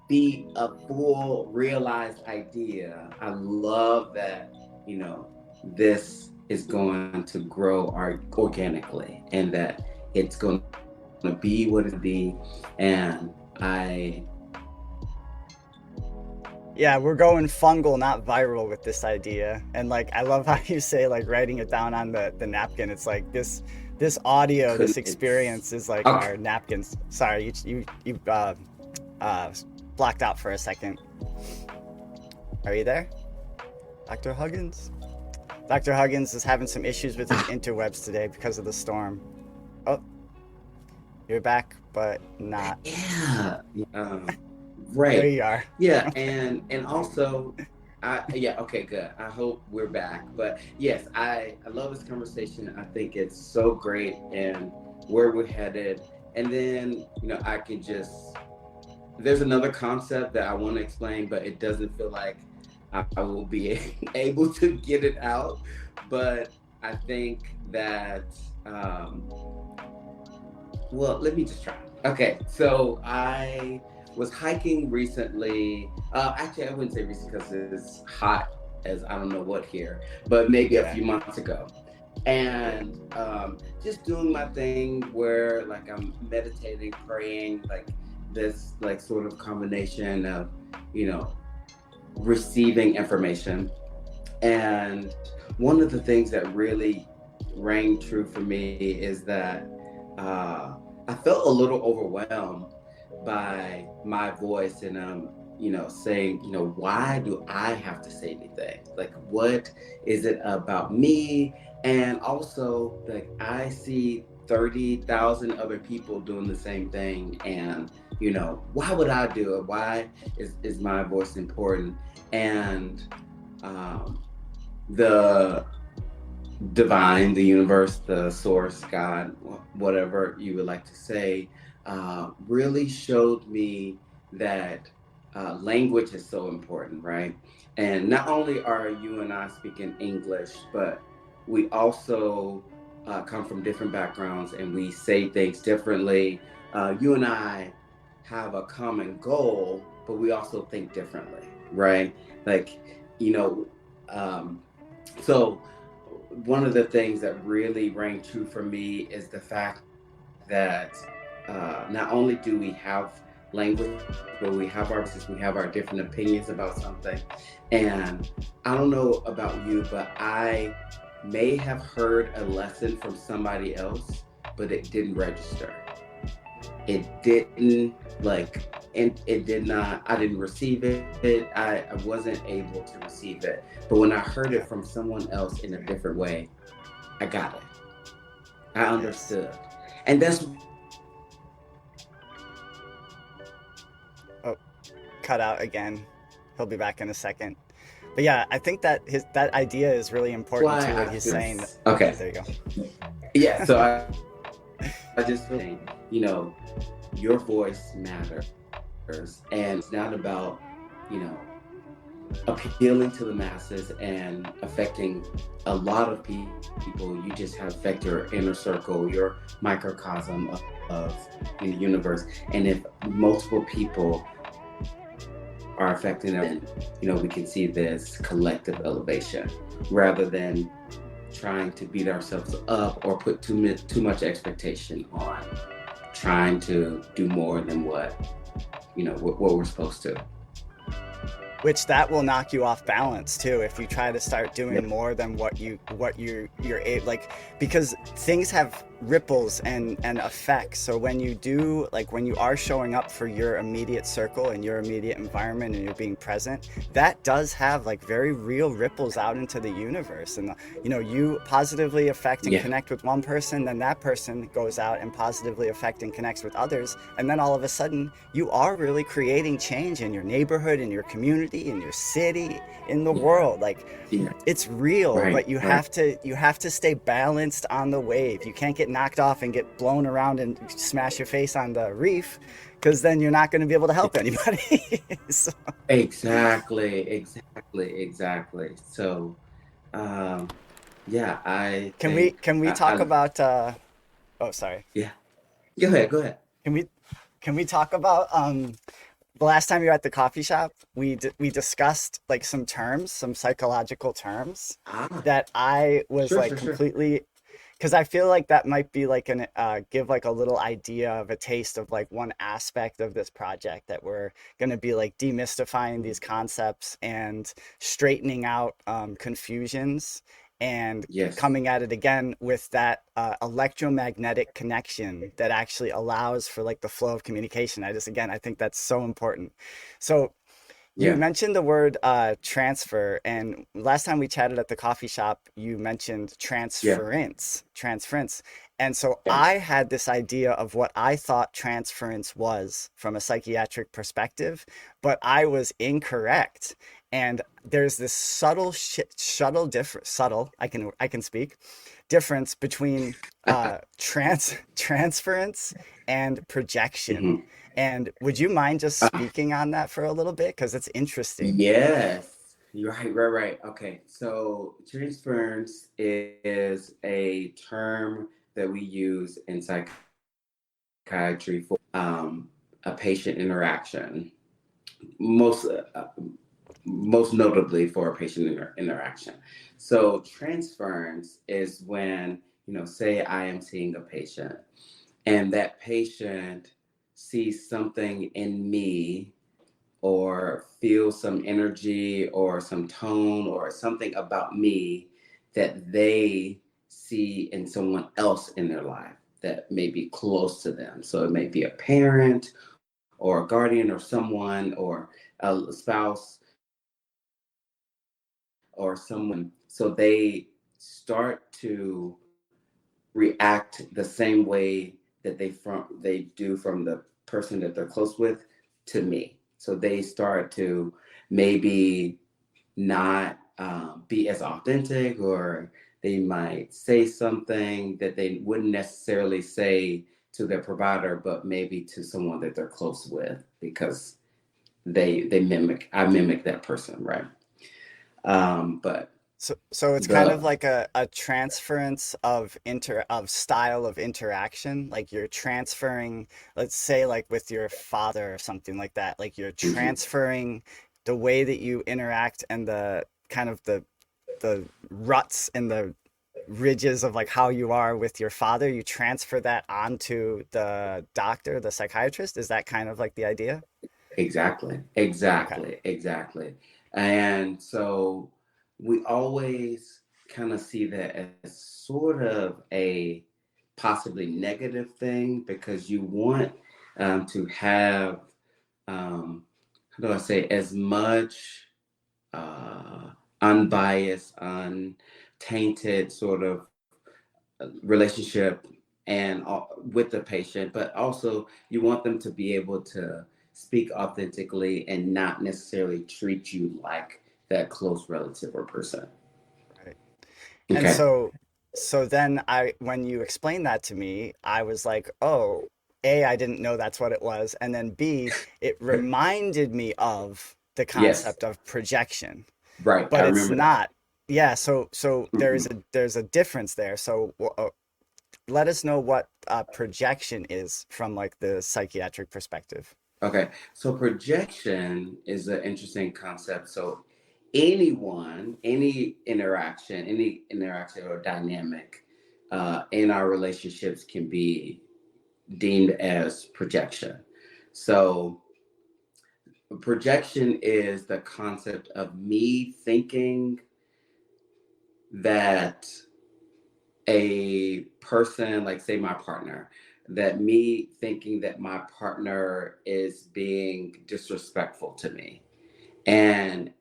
be a full realized idea. I love that, this is going to grow organically, and that it's going to be what it be. And we're going fungal, not viral with this idea. And like, I love how you say like writing it down on the napkin. It's like this audio, this experience is like our napkins. Sorry, you blocked out for a second. Are you there, Dr. Huggins? Dr. Huggins is having some issues with his interwebs today because of the storm. Oh, you're back, but not. Right. There you are. And also, okay, good. I hope we're back. But yes, I love this conversation. I think it's so great and where we're headed. And then, I can just, there's another concept that I want to explain, but it doesn't feel like I will be able to get it out. But I think that, let me just try. Okay, so I was hiking recently. Actually, I wouldn't say recent because it's hot as I don't know what here, but maybe a few months ago. And just doing my thing where like I'm meditating, praying, like this like sort of combination of, receiving information. And one of the things that really rang true for me is that I felt a little overwhelmed by my voice, and saying, why do I have to say anything? Like, what is it about me? And also, like, I see 30,000 other people doing the same thing, and why would I do it? Why is my voice important? And the divine, the universe, the source, God, whatever you would like to say, really showed me that language is so important, right? And not only are you and I speaking English, but we also come from different backgrounds and we say things differently. You and I have a common goal, but we also think differently, right? Like, so one of the things that really rang true for me is the fact that not only do we have language, but we have our different opinions about something. And I don't know about you, but I may have heard a lesson from somebody else, but it didn't register. It didn't it did not, I didn't receive it. I wasn't able to receive it. But when I heard it from someone else in a different way, I got it. I understood. And that's cut out again. He'll be back in a second. But yeah, I think that that idea is really important to what he's saying. Okay. There you go. Yeah, so I just think, you know, your voice matters. And it's not about, you know, appealing to the masses and affecting a lot of people. You just have affect your inner circle, your microcosm of the universe. And if multiple people are affecting them, you know, we can see this collective elevation rather than trying to beat ourselves up or put too much expectation on trying to do more than what, you know, what we're supposed to. Which that will knock you off balance too if you try to start doing more than what you're like, because things have ripples and effects. So when you do, like when you are showing up for your immediate circle and your immediate environment and you're being present, that does have like very real ripples out into the universe. And you know, you positively affect and connect with one person, then that person goes out and positively affect and connects with others, and then all of a sudden you are really creating change in your neighborhood, in your community, in your city, in the world. Like it's real, but you have to stay balanced on the wave. You can't get knocked off and get blown around and smash your face on the reef, because then you're not going to be able to help anybody. So. Exactly. So I can we talk about oh sorry. Yeah, go ahead. Can we talk about the last time you were at the coffee shop, we discussed like some terms, some psychological terms that I was completely, because I feel like that might be like give like a little idea of a taste of like one aspect of this project that we're going to be like demystifying these concepts and straightening out confusions and coming at it again with that electromagnetic connection that actually allows for like the flow of communication. I think that's so important. So you mentioned the word transfer, and last time we chatted at the coffee shop, you mentioned transference. And so I had this idea of what I thought transference was from a psychiatric perspective, but I was incorrect. And there's this subtle difference between transference and projection. And would you mind just speaking on that for a little bit? Because it's interesting. Yes, you're right. Okay, so transference is a term that we use in psychiatry for a patient interaction, most notably for a patient interaction. So transference is when, you know, say I am seeing a patient and that patient sees something in me or feels some energy or some tone or something about me that they see in someone else in their life that may be close to them. So it may be a parent or a guardian or someone or a spouse or someone. So they start to react the same way that they do from the person that they're close with to me. So they start to maybe not be as authentic, or they might say something that they wouldn't necessarily say to their provider, but maybe to someone that they're close with, because I mimic that person, right? But so it's kind of like a transference of style of interaction. Like you're transferring, let's say like with your father or something like that, like you're transferring the way that you interact and the kind of the ruts and the ridges of like how you are with your father, you transfer that onto the doctor, the psychiatrist. Is that kind of like the idea? Exactly, Okay. exactly. And so we always kind of see that as sort of a possibly negative thing, because you want to have, how do I say, as much unbiased, untainted sort of relationship and with the patient, but also you want them to be able to speak authentically and not necessarily treat you like that close relative or person. Right. And Okay. so then when you explained that to me, I was like, oh, A, I didn't know that's what it was. And then B, it reminded me of the Yes. concept of projection, Right. I but it's remember that. not. Yeah. So Mhm. there's a difference there. So let us know what projection is from like the psychiatric perspective. Okay. So projection is an interesting concept. So any interaction or dynamic in our relationships can be deemed as projection. So projection is the concept of me thinking that a person, like say my partner, that me thinking that my partner is being disrespectful to me. And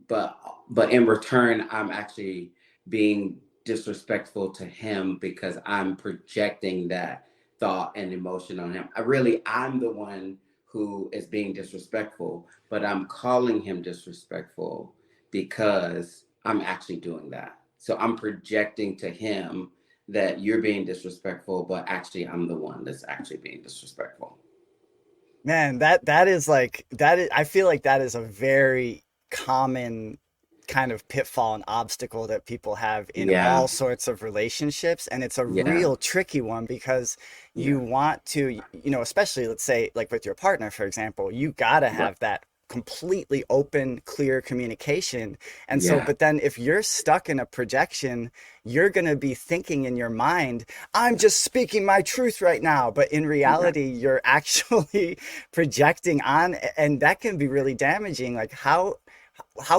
but in return I'm actually being disrespectful to him because I'm projecting that thought and emotion on him. I'm the one who is being disrespectful, but I'm calling him disrespectful because I'm actually doing that. So I'm projecting to him that you're being disrespectful, but actually I'm the one that's actually being disrespectful. Man, that is like that is, I feel like that is a very common kind of pitfall and obstacle that people have in Yeah, all sorts of relationships, and it's a yeah, real tricky one because yeah. you want to, especially let's say like with your partner, for example, you got to Right. have that completely open, clear communication. And so, Yeah. but then if you're stuck in a projection, you're going to be thinking in your mind, I'm just speaking my truth right now. But in Yeah. reality, you're actually projecting on, and that can be really damaging. Like how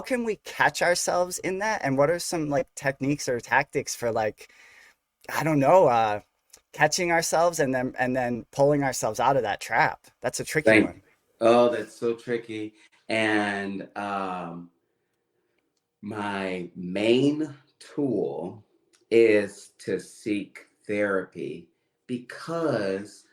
can we catch ourselves in that? And what are some like techniques or tactics for like, I don't know, catching ourselves and then pulling ourselves out of that trap? That's a tricky Thank one. Oh, that's so tricky. And my main tool is to seek therapy because,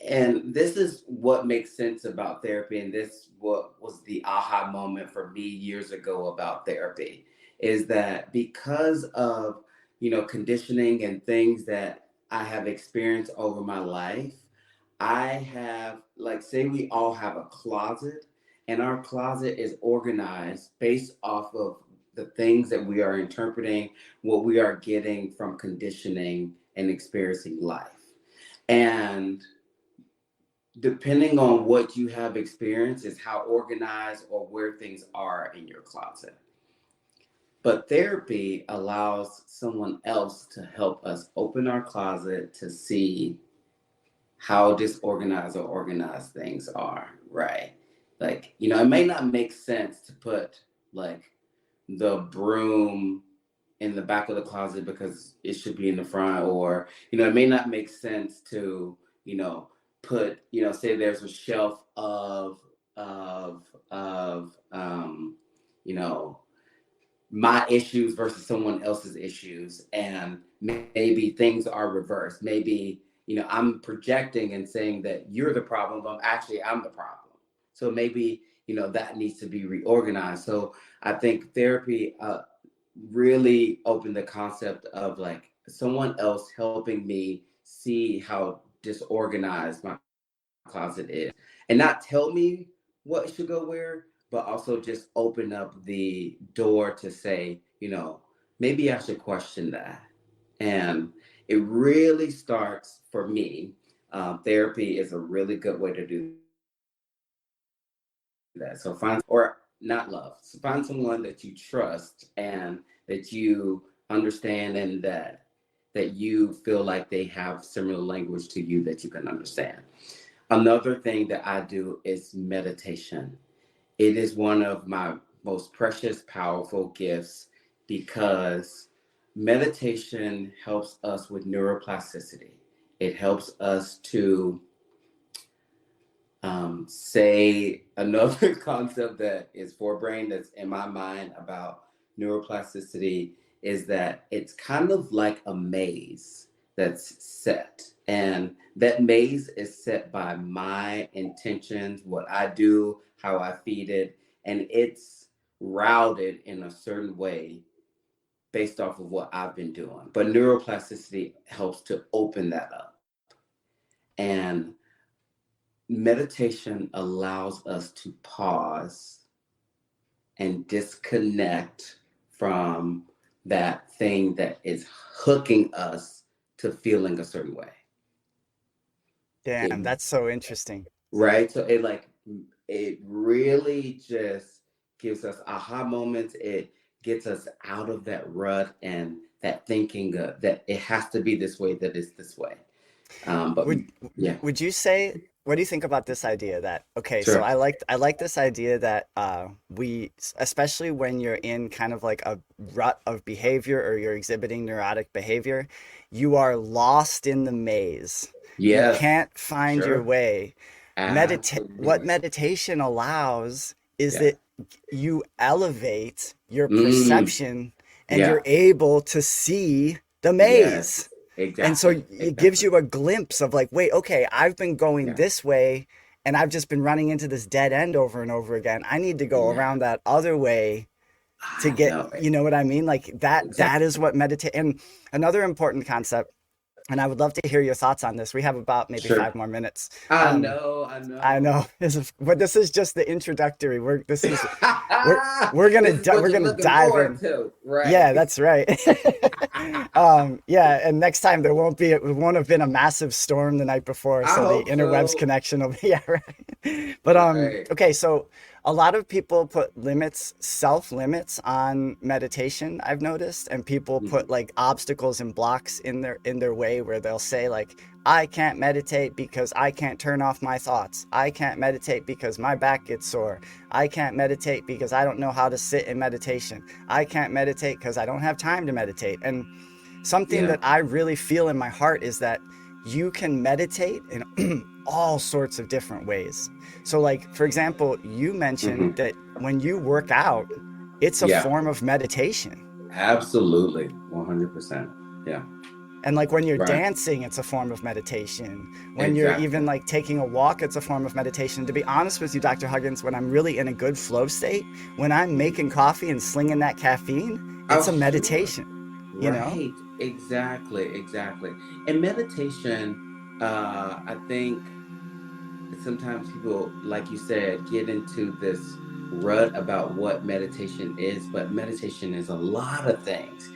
and this is what makes sense about therapy, and this what was the aha moment for me years ago about therapy, is that because of conditioning and things that I have experienced over my life, I have, like, say we all have a closet, and our closet is organized based off of the things that we are interpreting, what we are getting from conditioning and experiencing life. And depending on what you have experienced is how organized or where things are in your closet. But therapy allows someone else to help us open our closet to see how disorganized or organized things are, right? Like, it may not make sense to put like the broom in the back of the closet because it should be in the front, or, it may not make sense to, put, say there's a shelf of you know, my issues versus someone else's issues, and maybe things are reversed. Maybe I'm projecting and saying that you're the problem, but actually I'm the problem. So maybe that needs to be reorganized. So I think therapy really opened the concept of like someone else helping me see how disorganized my closet is, and not tell me what should go where, but also just open up the door to say, maybe I should question that. And it really starts for me. Therapy is a really good way to do that. So find, or not love. So find someone that you trust and that you understand, and that you feel like they have similar language to you that you can understand. Another thing that I do is meditation. It is one of my most precious, powerful gifts, because meditation helps us with neuroplasticity. It helps us to say another concept that is forebrain that's in my mind about neuroplasticity is that it's kind of like a maze that's set. And that maze is set by my intentions, what I do, how I feed it, and it's routed in a certain way based off of what I've been doing. But neuroplasticity helps to open that up. And meditation allows us to pause and disconnect from that thing that is hooking us to feeling a certain way. Damn, that's so interesting. Right? So it really just gives us aha moments. It gets us out of that rut and that thinking that it has to be this way, that it's this way. Would you say, what do you think about this idea that, okay, Sure. so I like this idea that we, especially when you're in kind of like a rut of behavior or you're exhibiting neurotic behavior, you are lost in the maze. Yes. You can't find Sure. your way. Absolutely. What meditation allows is Yeah. that you elevate your Mm. perception and Yeah. you're able to see the maze. Yes. Exactly. And so it gives you a glimpse of like, wait, okay, I've been going this way and I've just been running into this dead end over and over again. I need to go around that other way to get, you know what I mean? Like that is what meditate. And another important concept, and I would love to hear your thoughts on this. We have about maybe Sure. 5 more minutes. I know. But this is just the introductory. We're gonna This is what we're you're gonna looking dive forward in. to, right? Yeah, that's right. And next time it won't have been a massive storm the night before, I so hope the interwebs so. connection will be right. But Right. okay, so a lot of people put self limits on meditation, I've noticed, and people put like obstacles and blocks in their way, where they'll say like, I can't meditate because I can't turn off my thoughts. I can't meditate because my back gets sore. I can't meditate because I don't know how to sit in meditation. I can't meditate because I don't have time to meditate. And something that I really feel in my heart is that you can meditate in all sorts of different ways. So like, for example, you mentioned that when you work out, it's a form of meditation. Absolutely. 100%. Yeah. And like when you're Right. dancing, it's a form of meditation. When you're even like taking a walk, it's a form of meditation. To be honest with you, Dr. Huggins, when I'm really in a good flow state, when I'm making coffee and slinging that caffeine, it's a meditation, you know? Right. Exactly. And meditation, I think sometimes people, like you said, get into this rut about what meditation is, but meditation is a lot of things.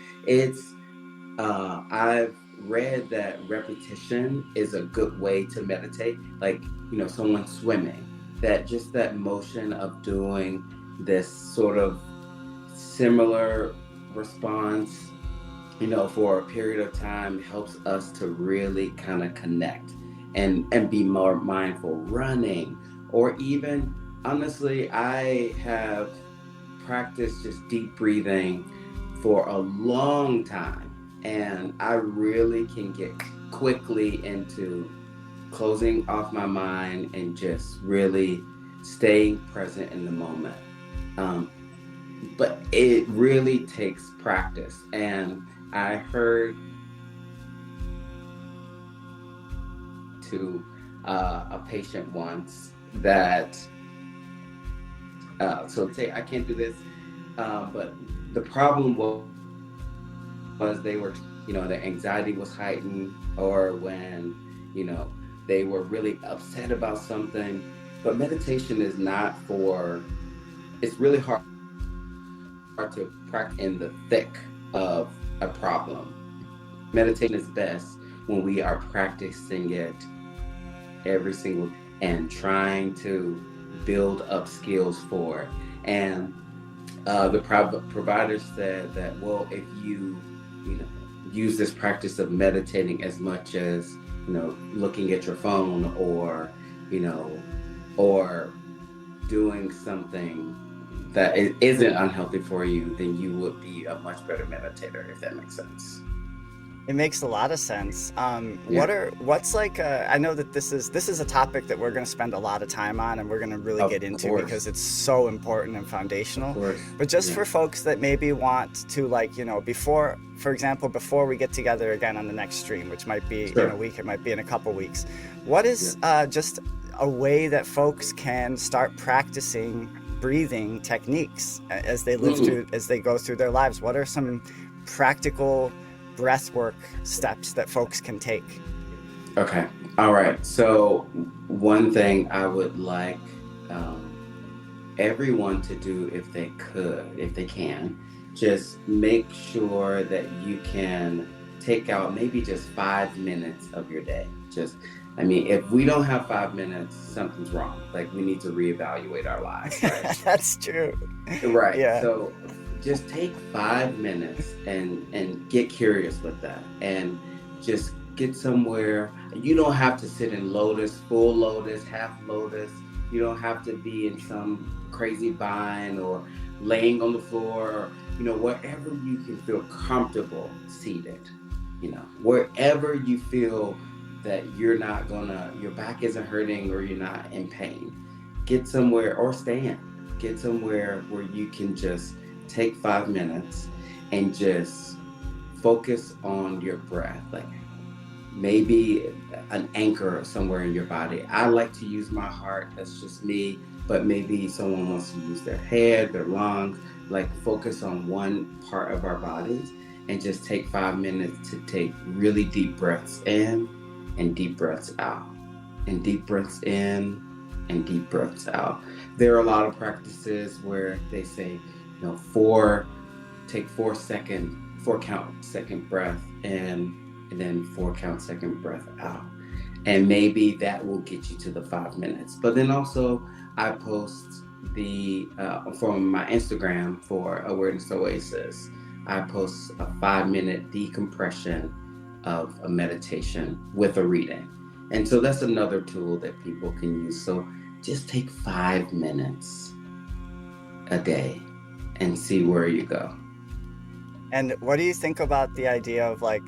I've read that repetition is a good way to meditate. Like, someone swimming, that motion of doing this sort of similar response, for a period of time helps us to really kind of connect and be more mindful. Running, or even, honestly, I have practiced just deep breathing for a long time. And I really can get quickly into closing off my mind and just really staying present in the moment. But it really takes practice. And I heard to a patient once that, so say I can't do this, but the problem was they were, their anxiety was heightened, or when, they were really upset about something. But meditation is not it's really hard to practice in the thick of a problem. Meditation is best when we are practicing it every single and trying to build up skills for it. And the provider said that, well, if you know, use this practice of meditating as much as, you know, looking at your phone or, you know, or doing something that isn't unhealthy for you, then you would be a much better meditator, if that makes sense. It makes a lot of sense. What's like, I know that this is a topic that we're going to spend a lot of time on and we're going to really get into because it's so important and foundational. But just for folks that maybe want to, like, you know, before, for example, before we get together again on the next stream, which might be in a week, it might be in a couple weeks, what is just a way that folks can start practicing breathing techniques as they live through, as they go through their lives? What are some practical breath work steps that folks can take? Okay. All right. So one thing I would like everyone to do, if they can, just make sure that you can take out maybe just 5 minutes of your day. I mean, if we don't have 5 minutes, something's wrong. Like, we need to reevaluate our lives. Right? That's true. Right. Yeah. So just take 5 minutes and get curious with that, and just get somewhere. You don't have to sit in lotus, full lotus, half lotus. You don't have to be in some crazy bind or laying on the floor, or, you know, wherever you can feel comfortable seated, you know, wherever you feel that your back isn't hurting or you're not in pain. Get somewhere, or stand. Get somewhere where you can just take 5 minutes and just focus on your breath. Like, maybe an anchor somewhere in your body. I like to use my heart, that's just me, but maybe someone wants to use their head, their lungs. Like, focus on one part of our bodies and just take 5 minutes to take really deep breaths in and deep breaths out, and deep breaths in and deep breaths out. There are a lot of practices where they say, you know, take 4 count second breath in, and then 4 count second breath out. And maybe that will get you to the 5 minutes. But then also, I post from my Instagram for Awareness Oasis, I post a 5-minute decompression of a meditation with a reading. And so that's another tool that people can use. So just take 5 minutes a day and see where you go. And what do you think about the idea of, like,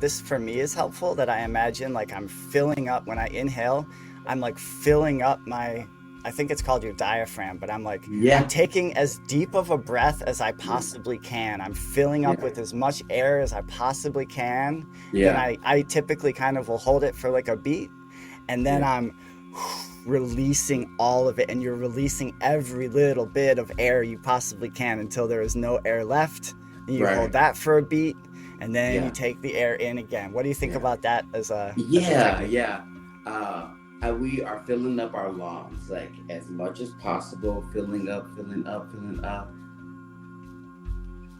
this for me is helpful, that I imagine, like, I'm filling up, when I inhale, I'm like filling up I think it's called your diaphragm, but I'm like, I'm taking as deep of a breath as I possibly can. I'm filling up with as much air as I possibly can. And I typically kind of will hold it for like a beat, and then I'm releasing all of it, and you're releasing every little bit of air you possibly can until there is no air left. And you hold that for a beat, and then you take the air in again. What do you think about that as a we are filling up our lungs, like, as much as possible, filling up,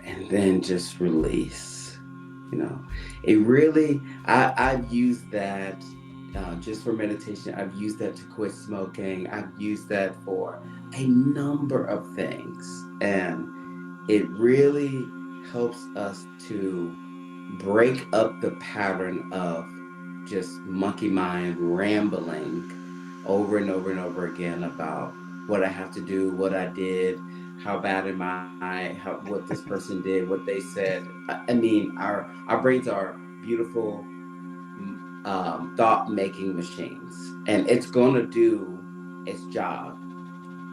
and then just release. You know, it really, I've used that just for meditation. I've used that to quit smoking. I've used that for a number of things, and it really helps us to break up the pattern of just monkey mind rambling over and over and over again about what I have to do, what I did, how bad am I, what this person did, what they said. I mean, our brains are beautiful thought-making machines, and it's going to do its job,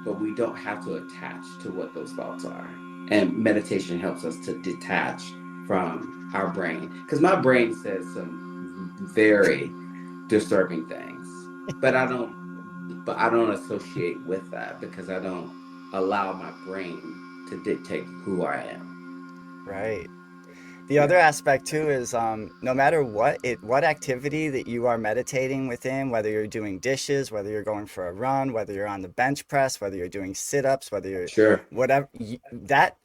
but we don't have to attach to what those thoughts are. And meditation helps us to detach from our brain, because my brain says some very disturbing things, but I don't associate with that, because I don't allow my brain to dictate who I am. Right. The other aspect too is no matter what activity that you are meditating within, whether you're doing dishes, whether you're going for a run, whether you're on the bench press, whether you're doing sit-ups, whether you're whatever, that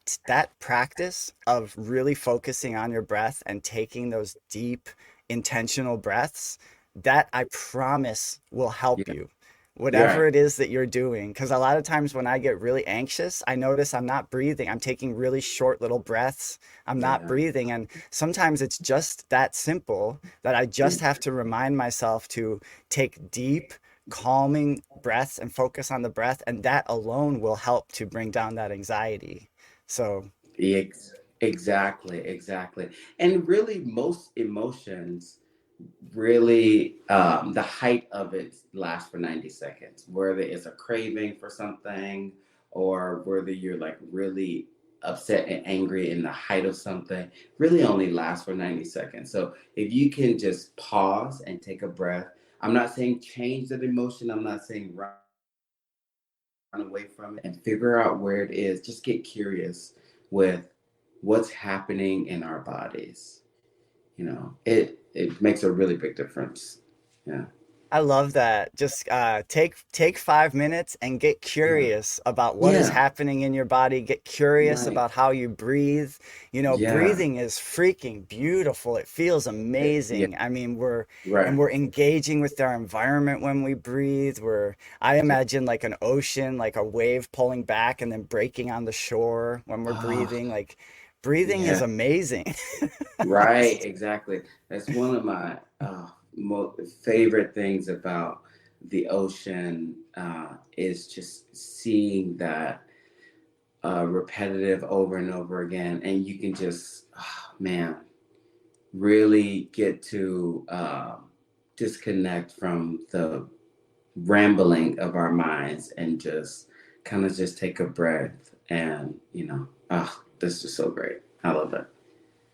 practice of really focusing on your breath and taking those deep intentional breaths, that I promise will help you. whatever it is that you're doing. Because a lot of times when I get really anxious, I notice I'm not breathing. I'm taking really short little breaths. I'm not breathing. And sometimes it's just that simple that I just have to remind myself to take deep, calming breaths and focus on the breath. And that alone will help to bring down that anxiety. So exactly. And really most emotions, really the height of it lasts for 90 seconds, whether it's a craving for something or whether you're like really upset and angry in the height of something, really only lasts for 90 seconds. So if you can just pause and take a breath, I'm not saying change that emotion, I'm not saying run away from it, and figure out where it is. Just get curious with what's happening in our bodies. You know, it makes a really big difference. Yeah. I love that. Just take 5 minutes and get curious about what is happening in your body. Get curious about how you breathe. You know, breathing is freaking beautiful. It feels amazing. I mean, we're engaging with our environment when we breathe. I imagine like an ocean, like a wave pulling back and then breaking on the shore when we're breathing. Like breathing is amazing. Right, exactly. That's one of my favorite things about the ocean is just seeing that repetitive over and over again, and you can just really get to disconnect from the rambling of our minds and just kind of just take a breath, and this is so great. I love it.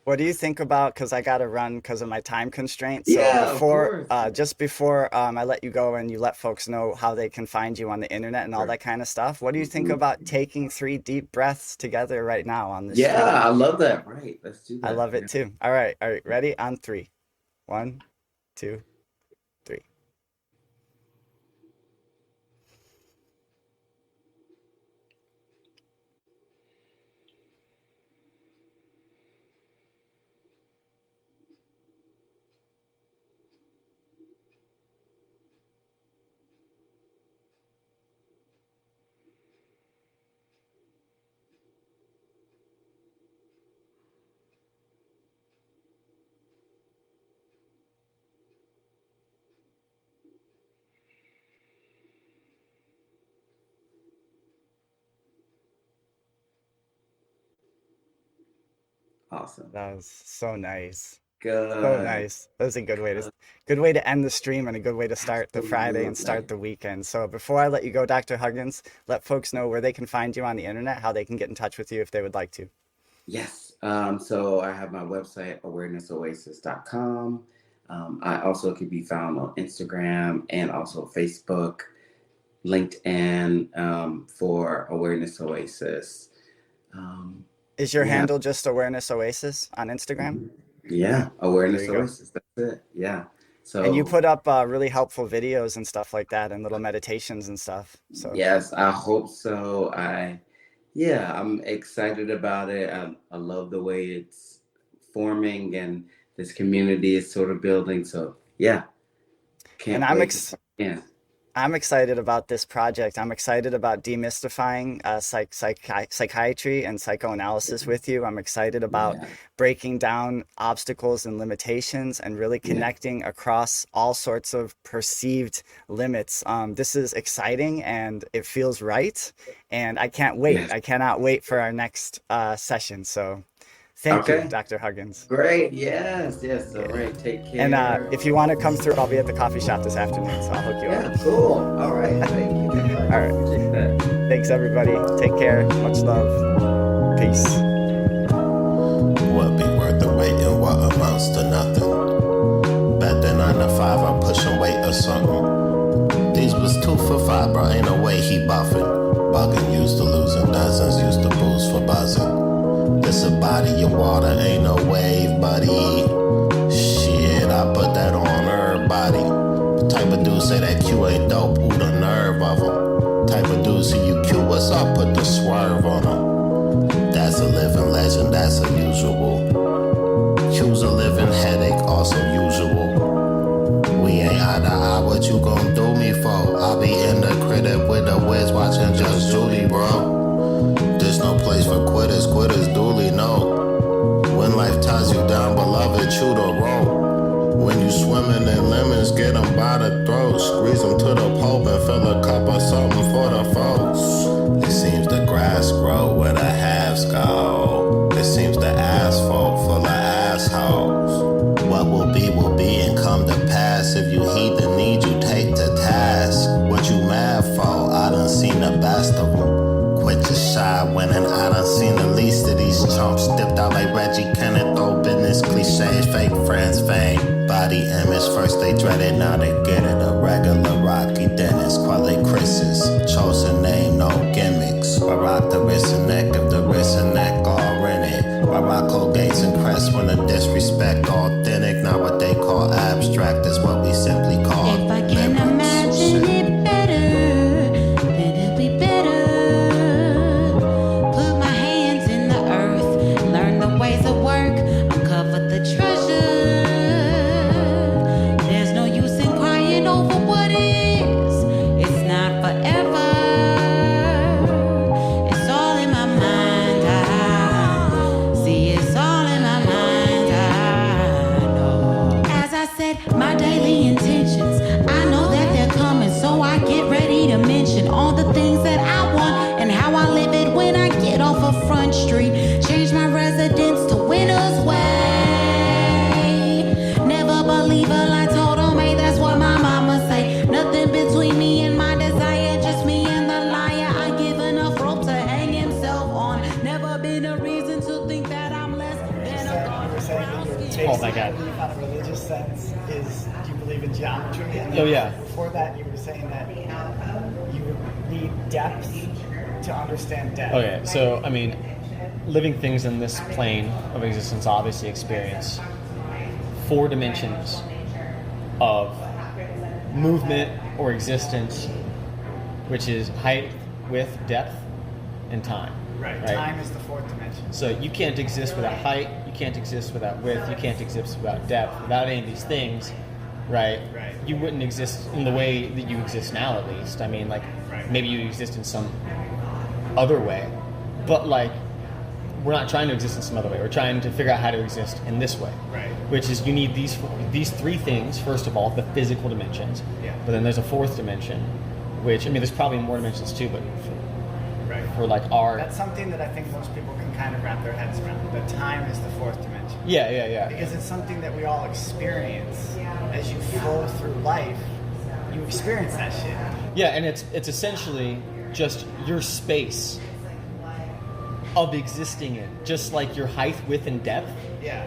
What do you think about, because I got to run because of my time constraints. So just before I let you go and you let folks know how they can find you on the internet and all that kind of stuff, what do you think about taking 3 deep breaths together right now on this? Yeah, I love that. Right. Let's do that. I love it too. All right. Ready? On 3. 1, 2, 3. Awesome. That was so nice. Good. So nice. That was a good way to end the stream and a good way to start the Friday and start the weekend. So before I let you go, Dr. Huggins, let folks know where they can find you on the internet, how they can get in touch with you if they would like to. Yes. So I have my website, awareness-oasis.com. I also can be found on Instagram and also Facebook, LinkedIn for Awareness Oasis. Is your handle just Awareness Oasis on Instagram? Yeah, Awareness Oasis. That's it. Yeah. So, and you put up really helpful videos and stuff like that, and little meditations and stuff. So yes, I hope so. I'm excited about it. I love the way it's forming and this community is sort of building. So yeah, I'm excited about this project. I'm excited about demystifying psychiatry and psychoanalysis with you. I'm excited about breaking down obstacles and limitations and really connecting across all sorts of perceived limits. This is exciting and it feels right. And I can't wait. I cannot wait for our next session. So thank you, Dr. Huggins. Great. Yes. All right. Take care. And if you want to come through, I'll be at the coffee shop this afternoon, so I'll hook you up. Yeah, cool. All right. Thank you. All right. Thanks, everybody. Take care. Much love. Peace. What be worth the wait and what amounts to nothing? Bet that 9 to 5 I'm pushing weight or something. These was 2 for 5, bro. Ain't no way he buffing. Bugging used to losing dozens, used to booze for buzzing. This a body of water, ain't no wave, buddy. Shit, I put that on everybody. Type of dude say that Q ain't dope, ooh, the nerve of him. Type of dude see you Q, what's up, put the swerve on him. That's a living legend, that's unusual. Q's a living headache, also usual. We ain't eye to eye, what you gon' do me for? I'll be in watching just Julie, bro. There's no place for quitters, quitters duly know. When life ties you down, beloved, chew the rope. When you swimming in lemons, get them by the throat. Squeeze them to the pulp and fill a cup of something for the folks. It seems the grass grow where the halves go. It seems the asphalt full of assholes. What will be and come to pass. If you heed the need, you take to task. What you mad for? I done seen the best of them. Quit your shy winning. I done seen the least of these chumps. Dipped out like Reggie Kenneth. Old business cliches, fake friends, fame. Body image, first they dread it, now they get it. A regular Rocky Dennis, Quale Chris's. Chosen name, no gimmicks. Barack the wrist and neck, if the wrist and neck all in it. Barack Gates and Crest when the disrespect authentic. Not what they call abstract, is what we simply call if I can imagine it better, then it'll be better. Put my hands in the earth, learn the ways of work, uncover the treasure. There's no use in crying over what is. It's not forever. It's all in my mind. I see it's all in my mind. I know. As I said, my daily intentions, I know that they're coming, so I get ready to mention all the things that I want and how I live it when I get off of Front Street. Change my residence to Winter's Way. Never believe a lie told on me, that's what my mama say. Nothing between me and my desire, just me and the liar. I give enough rope to hang himself on. Never been a reason to think that I'm less than a god. Oh my God. Belief on a religious sense is, do you believe in geometry? And Oh, yeah. Before that, you were saying that you need depth to understand depth. Okay, so, I mean, living things in this plane of existence obviously experience 4 dimensions of movement or existence, which is height, width, depth, and time. Right. Time is the 4th dimension. So you can't exist without height, you can't exist without width, you can't exist without depth. Without any of these things, right? Right. You wouldn't exist in the way that you exist now, at least. I mean, like, maybe you exist in some other way, but like, we're not trying to exist in some other way. We're trying to figure out how to exist in this way. Right. Which is, you need these 3 things. First of all, the physical dimensions. Yeah. But then there's a 4th dimension, which, I mean, there's probably more dimensions too, but for like our... That's something that I think most people can kind of wrap their heads around. That time is the 4th dimension. Yeah. Because it's something that we all experience. As you flow through life, you experience that shit. Yeah, and it's essentially just your space of existing in. Just like your height, width, and depth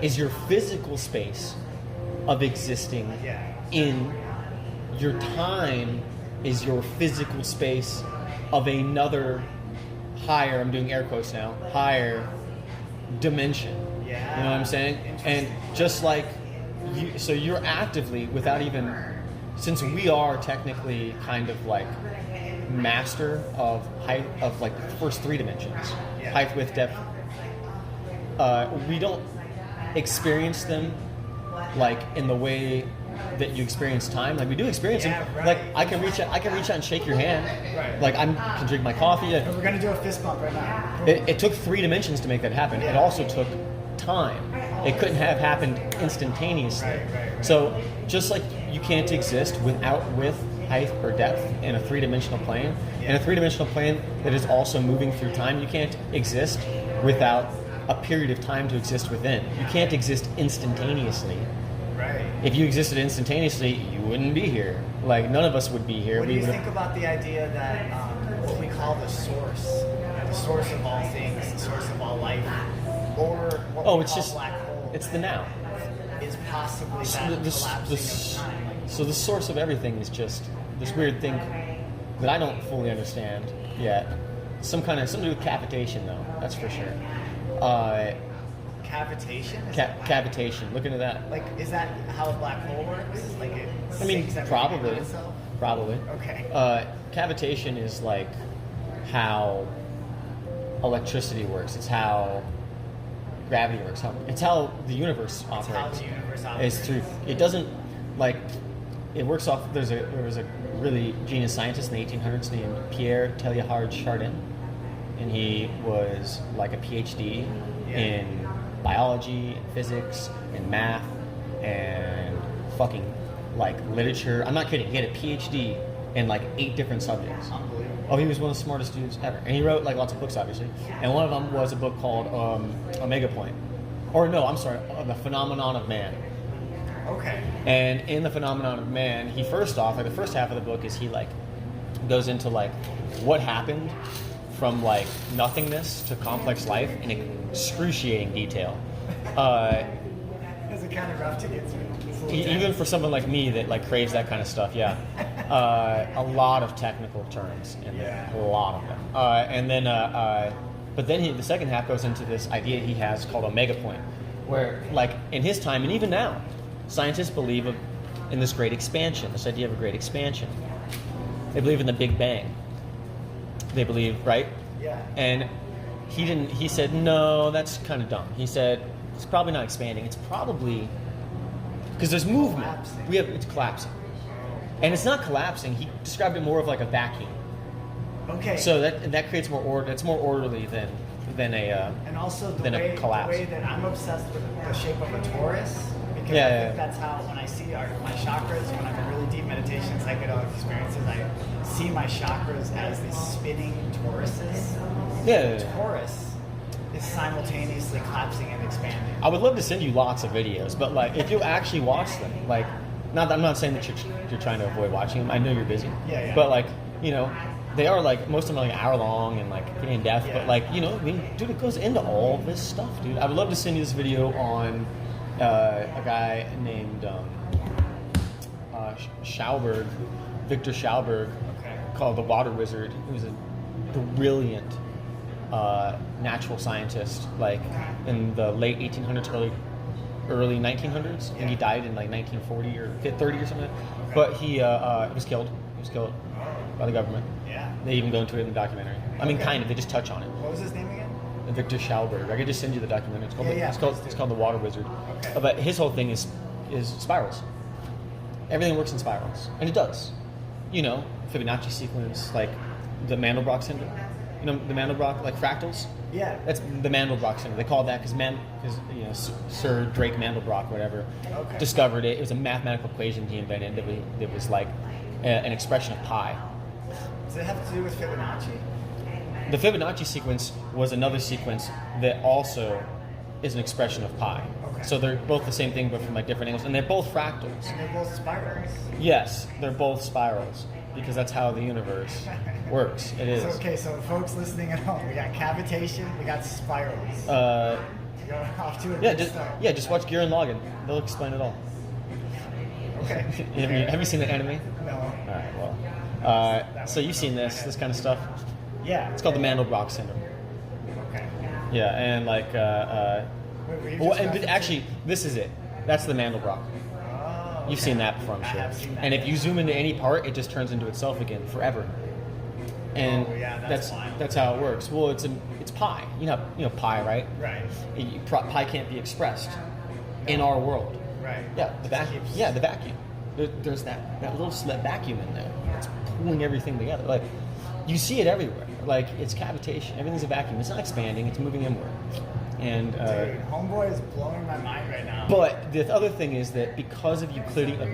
is your physical space of existing in. Your time is your physical space of another higher, I'm doing air quotes now, higher dimension. Yeah. You know what I'm saying? And just like you, so you're actively, without even, since we are technically kind of like master of height, of like the first 3 dimensions, height, width, depth, we don't experience them like in the way that you experience time. Like, we do experience them. Right. Like, I can reach out and shake your hand. Right. Like, I can drink my coffee. We're gonna do a fist bump right now. It took 3 dimensions to make that happen. It also took time. It couldn't have happened instantaneously. Right. So just like you can't exist without width, height, or depth in a 3-dimensional plane, in a 3-dimensional plane that is also moving through time, you can't exist without a period of time to exist within. You can't exist instantaneously. Right. If you existed instantaneously, you wouldn't be here. Like, none of us would be here. What do you think about the idea that what we call the source of all things, the source of all life, or what we call black hole? It's the now. Is possibly that collapsing of time. So the source of everything is just this weird thing that I don't fully understand yet. Something to do with cavitation, though. That's for sure. Cavitation? Cavitation. Look into that. Like, is that how a black hole works? Like, it sinks everything probably. into itself? Probably. Okay. Cavitation is like how electricity works. It's how gravity works. It's how the universe operates. It's how the universe operates. It's through. It doesn't, like, it works off. There was a really genius scientist in the 1800s named Pierre Teilhard Chardin, and he was like a PhD in biology, and physics, and math, and fucking like literature. I'm not kidding. He had a PhD in like 8 different subjects. Unbelievable. Oh, he was one of the smartest dudes ever, and he wrote like lots of books, obviously. And one of them was a book called Omega Point, or no, I'm sorry, The Phenomenon of Man. Okay. And in The Phenomenon of Man, he first off, like the first half of the book is he like goes into like what happened from like nothingness to complex life in excruciating detail. Is it kind of rough to get through? Even for someone like me that like craves that kind of stuff, yeah. A lot of technical terms in there, a lot of them. And then, but then the second half goes into this idea he has called Omega Point, where like in his time and even now, scientists believe in this great expansion, this idea of a great expansion. They believe in the Big Bang. They believe, right? Yeah. And he said, no, that's kind of dumb. He said, it's probably not expanding. It's probably, because there's movement. It's collapsing. And it's not collapsing. He described it more of like a vacuum. Okay. So that creates more order. It's more orderly than a and also a collapse. The way that I'm obsessed with the shape of a torus, because I think that's how when I see my chakras, when I'm in really deep meditation, psychedelic experiences, I see my chakras as these spinning toruses. Yeah. The torus is simultaneously collapsing and expanding. I would love to send you lots of videos, but like if you actually watch them, like I'm not saying that you're trying to avoid watching them. I know you're busy. Yeah. But like, you know, they are like, most of them are like an hour long and like pretty in depth, but like, you know, I mean, dude, it goes into all this stuff, dude. I would love to send you this video on a guy named Schauberg, Victor Schauberg, called the Water Wizard. He was a brilliant natural scientist, like in the late 1800s, early 1900s, and he died in like 1940 or 30 or something. But he was killed. He was killed by the government. Yeah. They even go into it in the documentary. I mean, kind of. They just touch on it. What was his name again? Victor Schauberg. I could just send you the documentary. It's called The Water Wizard. Okay. But his whole thing is spirals. Everything works in spirals, and it does. You know, Fibonacci sequence, like the Mandelbrot syndrome. You know, the Mandelbrot, like fractals. Yeah. That's the Mandelbrot syndrome. They call it that because you know, Sir Drake Mandelbrot, whatever, discovered it. It was a mathematical equation he invented that was like an expression of pi. Does it have to do with Fibonacci? The Fibonacci sequence was another sequence that also is an expression of pi. Okay. So they're both the same thing, but from like different angles, and they're both fractals. And they're both spirals. Yes, they're both spirals because that's how the universe works. It is. So folks listening at home, we got cavitation, we got spirals. Going off to a good start. Just watch Gurren Lagann. They'll explain it all. Okay. Have you seen the anime? No. All right. Well, so you've seen this kind of stuff. Yeah. It's called the Mandelbrot syndrome. Okay. Yeah, and like, but actually, this is it. That's the Mandelbrot. Oh, You've seen that before, I'm sure. I have seen that. And if you zoom into any part, it just turns into itself again forever. And that's how it works. Well, it's pi. You know pi, right? Right. Pi can't be expressed in our world. Right. Yeah, the vacuum. Yeah, the vacuum. There's that little slit vacuum in there. It's pulling everything together. Like, you see it everywhere. Like, it's cavitation. Everything's a vacuum. It's not expanding. It's moving inward. And dude, homeboy is blowing my mind right now. But the other thing is that because of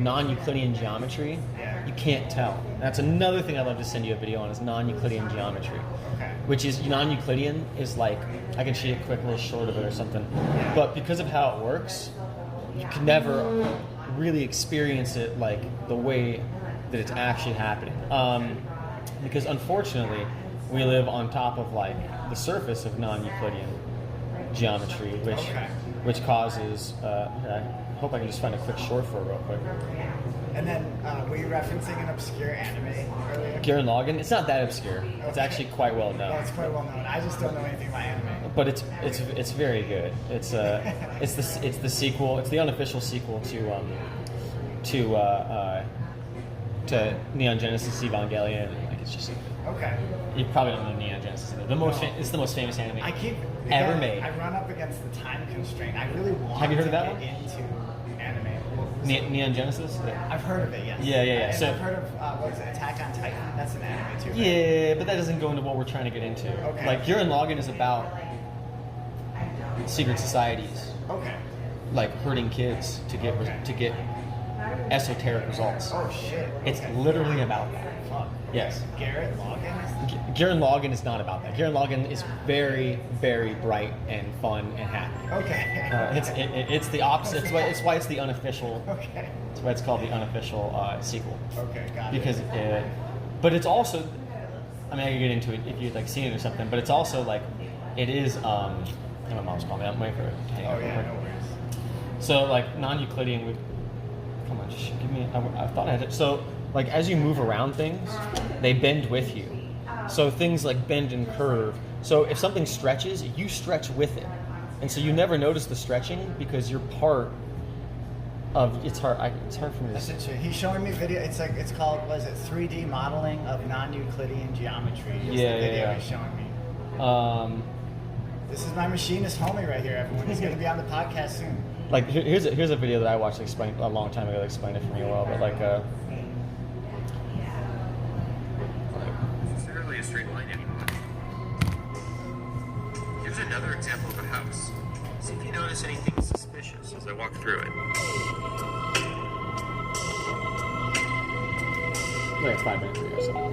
non-Euclidean geometry, you can't tell. That's another thing I'd love to send you a video on is non-Euclidean geometry. Okay. Which is non-Euclidean is like, I can shoot a quick little short of it or something. But because of how it works, you can never really experience it like the way that it's actually happening. Because unfortunately, we live on top of like the surface of non-Euclidean geometry, which causes. I hope I can just find a quick short for it real quick. And then, were you referencing an obscure anime earlier? Gurren Lagann. It's not that obscure. Okay. It's actually quite well known. Oh, it's quite well known. I just don't know anything about anime. But it's very good. It's the sequel. It's the unofficial sequel to Neon Genesis Evangelion. Like, it's just. Okay. You probably don't know Neon Genesis either. It's the most famous anime ever made. I run up against the time constraint. I really want Have you heard of that to get into anime. Neon Genesis? I've heard of it, yes. Yeah. And So I've heard of, what was it, Attack on Titan? That's an anime too, right? yeah, but that doesn't go into what we're trying to get into. Okay. Like, Gurren Lagann is about secret societies. Okay. Like hurting kids to get esoteric results. Oh, shit. It's literally about that. Fuck. Yes. Garrett Logan? Gurren Lagann is not about that. Gurren Lagann is very, very bright and fun and happy. Okay. It's the opposite. It's why it's the unofficial. Okay. That's why it's called the unofficial sequel. Okay, got Because it. but it's also, I mean, I could get into it if you'd like seen it or something. But it's also like, it is. My mom's calling me. I'm waiting for her to hang up. Oh yeah, no worries. So like non-Euclidean would. Come on, just give me. I thought I had it. So like as you move around things, they bend with you. So things like bend and curve. So if something stretches, you stretch with it, and so you never notice the stretching because you're part of. It's hard. It's hard for me to. That's interesting. He's showing me video. It's called. What is it? 3D modeling of non-Euclidean geometry. Is the video he's showing me. This is my machinist homie right here. Everyone, he's going to be on the podcast soon. Like here's a video that I watched explain a long time ago that explained it for me well, but like It's rarely a straight line anymore. Here's another example of a house. See if you notice anything suspicious as I walk through it. like a 5-minute video or something.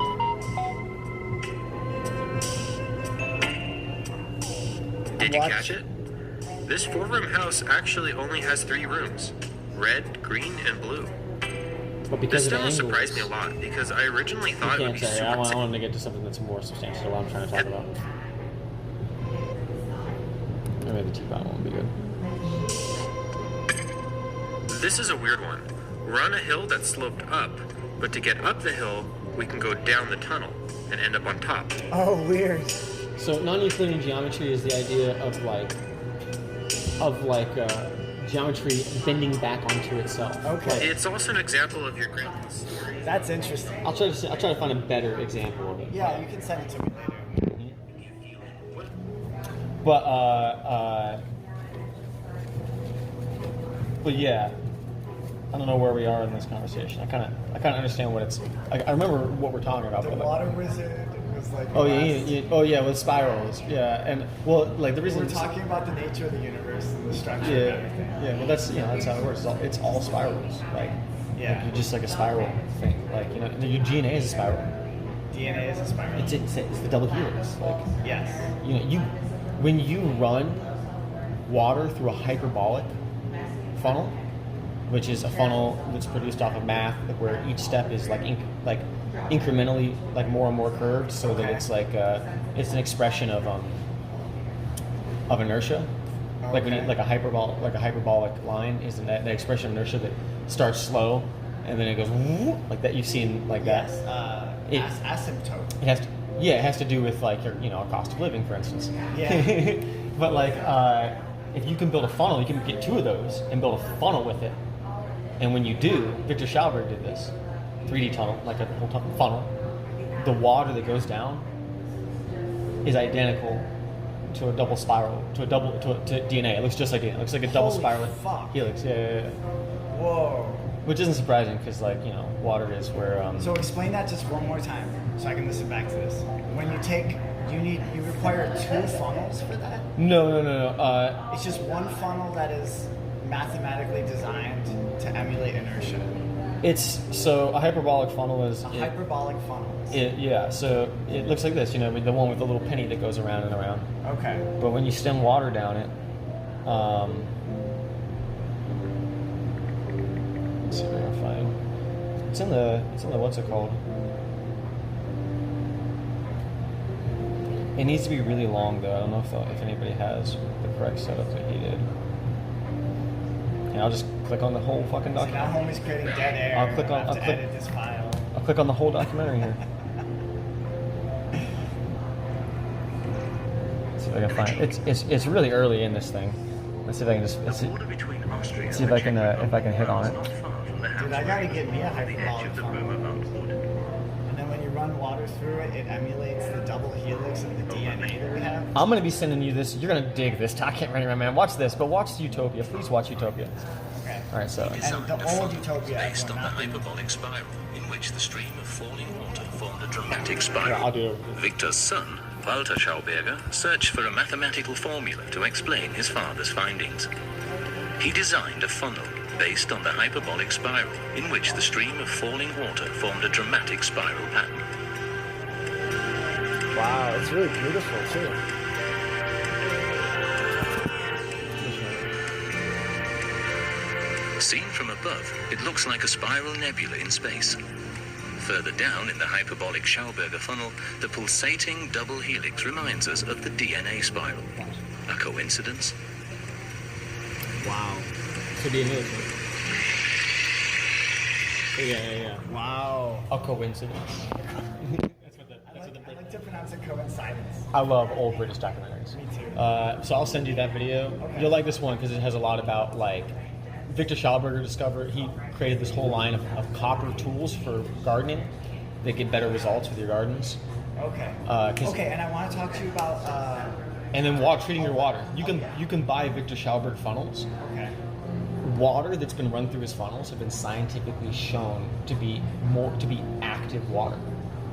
Did you catch it? This 4-room house actually only has 3 rooms. Red, green, and blue. But because this of the still angles, surprised me a lot because I originally thought it would be say. super I want to get to something that's more substantial. What I'm trying to talk about. Maybe the teapot won't be good. This is a weird one. We're on a hill that sloped up, but to get up the hill, we can go down the tunnel and end up on top. Oh, weird. So non-Euclidean geometry is the idea of geometry bending back onto itself. Okay. It's also an example of your grandpa's story. That's interesting. I'll try to find a better example of it. Yeah, you can send it to me later. But yeah, I don't know where we are in this conversation. I kind of understand what it's. I remember what we're talking about. The but water wizard was like. Oh yeah, with spirals. Yeah, and well, like the reason we're talking about the nature of the universe and the structure yeah, of everything. Yeah, well that's how it works. It's all spirals, right? Yeah. Like you're just like a spiral thing. Like your DNA is a spiral. DNA is a spiral. It's the double helix. Like yes. When you run water through a hyperbolic funnel, which is a funnel that's produced off of math, where each step is incrementally more and more curved, so that it's it's an expression of inertia. Like when a hyperbolic line is the expression of inertia that starts slow and then it goes like that. You've seen that. Yes. Asymptote. It has to do with your cost of living, for instance. Yeah. But if you can build a funnel, you can get 2 of those and build a funnel with it. And when you do, Victor Schauberg did this 3D tunnel, like a whole funnel. The water that goes down is identical to a double spiral, to DNA. It looks just like DNA. It looks like a double spiral helix. Yeah. Whoa. Which isn't surprising because water is where. So explain that just one more time so I can listen back to this. When you require 2 funnels for that? No. It's just one funnel that is mathematically designed to emulate inertia. So a hyperbolic funnel is hyperbolic funnel. So it looks like this. The one with the little penny that goes around and around. Okay. But when you stem water down it, let's see if I can find. It's in the what's it called? It needs to be really long though. I don't know if anybody has the correct setup that he did. And I'll just click on the whole fucking document. So now homie's creating dead air. I'll edit this file. I'll click on the whole documentary here. Let's see if I can find it. It's really early in this thing. Let's see if I can see if I can hit on it. Dude, I gotta get me a hyperbolic funnel. And then when you run water through it, it emulates the double helix of the DNA that we have. I'm gonna be sending you this. You're gonna dig this. I can't remember, man. Watch this, but watch Utopia. Please watch Utopia. Okay. All right, so And the old utopia, based on the hyperbolic spiral in which the stream of falling water formed a dramatic spiral. Yeah, I'll do it. Victor's son, Walter Schauberger, searched for a mathematical formula to explain his father's findings. He designed a funnel based on the hyperbolic spiral in which the stream of falling water formed a dramatic spiral pattern. Wow, it's really beautiful too. Seen from above, it looks like a spiral nebula in space. Further down in the hyperbolic Schauberger funnel, the pulsating double helix reminds us of the DNA spiral. A coincidence? Wow. Could be a military. Yeah. Wow. A coincidence. I like to pronounce it coincidence. I love old British documentaries. Me too. So I'll send you that video. Okay. You'll like this one because it has a lot about like Victor Schauberger he created this whole line of copper tools for gardening that get better results with your gardens. Okay. Okay, and I want to talk to you about. And then treating your water. You can buy Victor Schauberger funnels. Okay. Water that's been run through his funnels have been scientifically shown to be active water.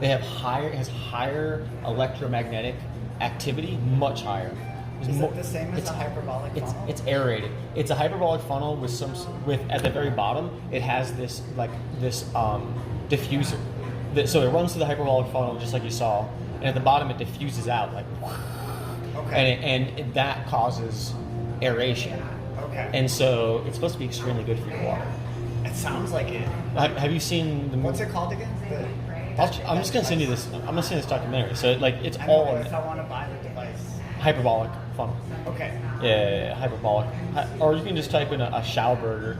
They have higher electromagnetic activity, much higher. Is it the same as a hyperbolic funnel? It's aerated. It's a hyperbolic funnel with at the very bottom it has this diffuser. So it runs through the hyperbolic funnel just like you saw, and at the bottom it diffuses out like. Okay. And that causes aeration. Okay. And so it's supposed to be extremely good for your water. It sounds like it. Have you seen the movie? What's it called again? I'm just gonna send you this. I'm gonna send this documentary. So it's I know, all but if I want to buy the device. hyperbolic funnel. Okay. Yeah, hyperbolic. Or you can just type in a Schauberger.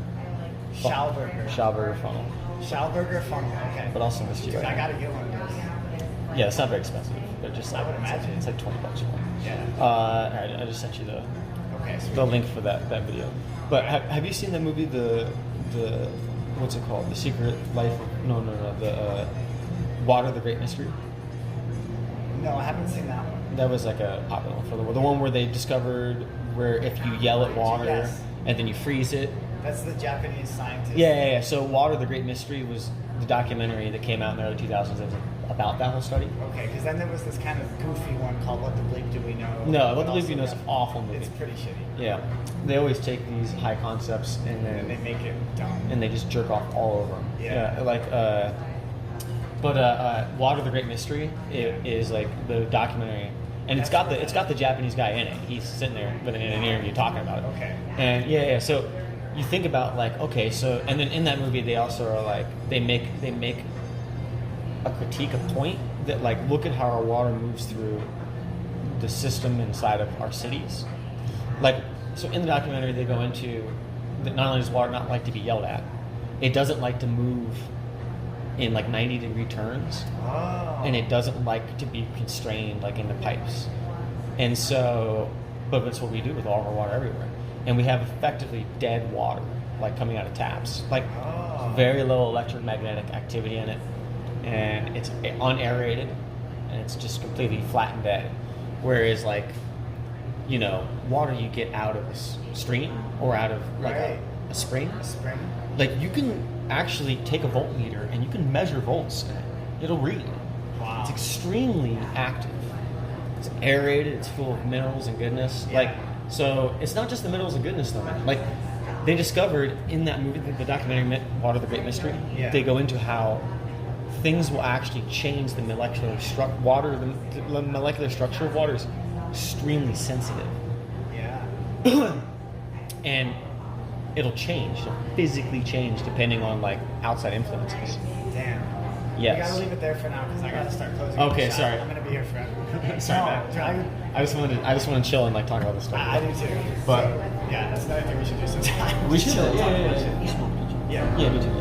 Schauberger funnel. Schauberger funnel. Okay. But I'll send this to you. Dude, Right I gotta get one of those. Yeah, it's not very expensive. They're just like I would imagine. it's like $20 one. Yeah. All right, I just sent you the link for that video. But have you seen the movie the what's it called? The Secret Life of the Water, the Great Mystery? No, I haven't seen that one. That was like a popular one for the one where they discovered where if you yell at water and then you freeze it. That's the Japanese scientist. Yeah. So Water, the Great Mystery was the documentary that came out in the early 2000s that was about that whole study. Okay, because then there was this kind of goofy one called What the Bleep Do We Know? No, What the Bleep Do We Know is an awful movie. It's pretty shitty. Yeah. They always take these high concepts and then they make it dumb. And they just jerk off all over them. Yeah. Water, the Great Mystery is like the documentary, and it's got the Japanese guy in it. He's sitting there with an interview talking about it. Okay. And so you think about like, okay, so and then in that movie they also are like they make a critique, a point that like look at how our water moves through the system inside of our cities. Like, so in the documentary they go into that not only does water not like to be yelled at, it doesn't like to move in like 90-degree turns, and it doesn't like to be constrained like into pipes. And so, but that's what we do with all of our water everywhere. And we have effectively dead water like coming out of taps, like very low electromagnetic activity in it, and it's unaerated, and it's just completely flat and dead. Whereas like, water you get out of a stream or out of like a spring. Like you can actually take a voltmeter and you can measure volts in it. It'll read. Wow. It's extremely active. It's aerated. It's full of minerals and goodness. Yeah. Like, so it's not just the minerals and goodness though, man. Like they discovered in that movie, the documentary Water, the Great Mystery. Yeah. They go into how things will actually change the molecular structure. The molecular structure of water is extremely sensitive. Yeah. And it'll physically change depending on like outside influences. Damn. Yes. We gotta leave it there for now because I gotta start closing. Okay, sorry. I'm gonna be here forever. Sorry, man. I just want to chill and like talk about this stuff. I do too. But yeah, that's another thing we should do sometime. We should. Yeah, me too.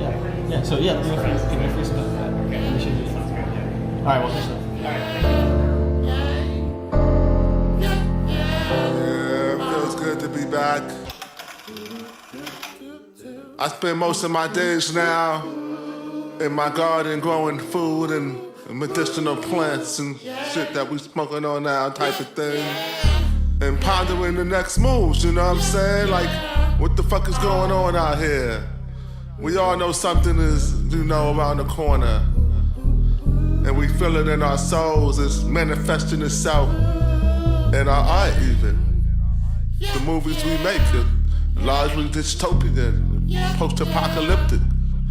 Yeah. So give me a free stuff. Okay. We should do that. Sounds good. Yeah. All right. Well, thanks. All right. Thank you. Yeah, it feels good to be back. I spend most of my days now in my garden growing food and medicinal plants and shit that we smoking on now type of thing. And pondering the next moves, you know what I'm saying? Like, What the fuck is going on out here? We all know something is, around the corner. And we feel it in our souls. It's manifesting itself in our art even. The movies we make are largely dystopian, post-apocalyptic.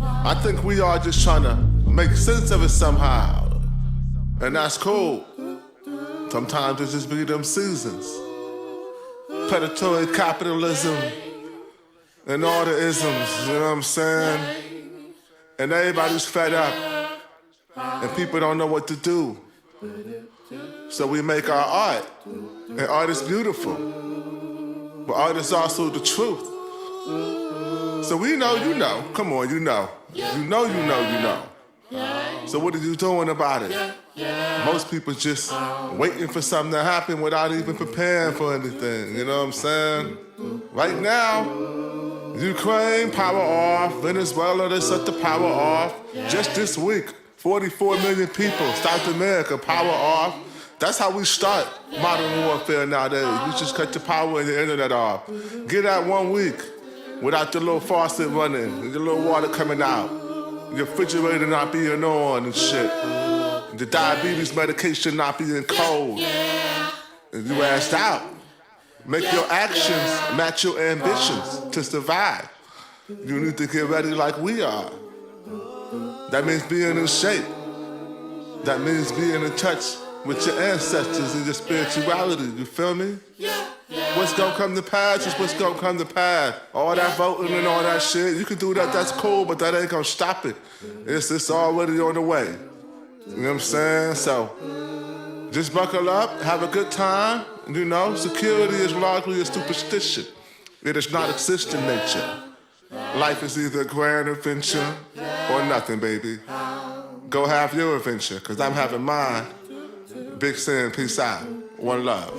I think we are just trying to make sense of it somehow. And that's cool. Sometimes it just be them seasons. Predatory capitalism and all the isms, you know what I'm saying? And everybody's fed up. And people don't know what to do. So we make our art. And art is beautiful. But art is also the truth. So we know you know. Come on, you know. You know. So what are you doing about it? Most people just waiting for something to happen without even preparing for anything. You know what I'm saying? Right now, Ukraine, power off. Venezuela, they set the power off. Just this week, 44 million people, South America, power off. That's how we start modern warfare nowadays. You just cut your power and your internet off. Get out 1 week without the little faucet running and the little water coming out. Your refrigerator not being on and shit. The diabetes medication not being cold. And you asked out. Make your actions match your ambitions to survive. You need to get ready like we are. That means being in shape. That means being in touch with your ancestors and your spirituality. You feel me? What's gonna come to pass is what's gonna come to pass. All that voting and all that shit, you can do that, that's cool, but that ain't gonna stop it. It's already on the way. You know what I'm saying? So, just buckle up, have a good time. Security is largely a superstition. It does not exist in nature. Life is either a grand adventure or nothing, baby. Go have your adventure, because I'm having mine. Big sin, peace out. One love.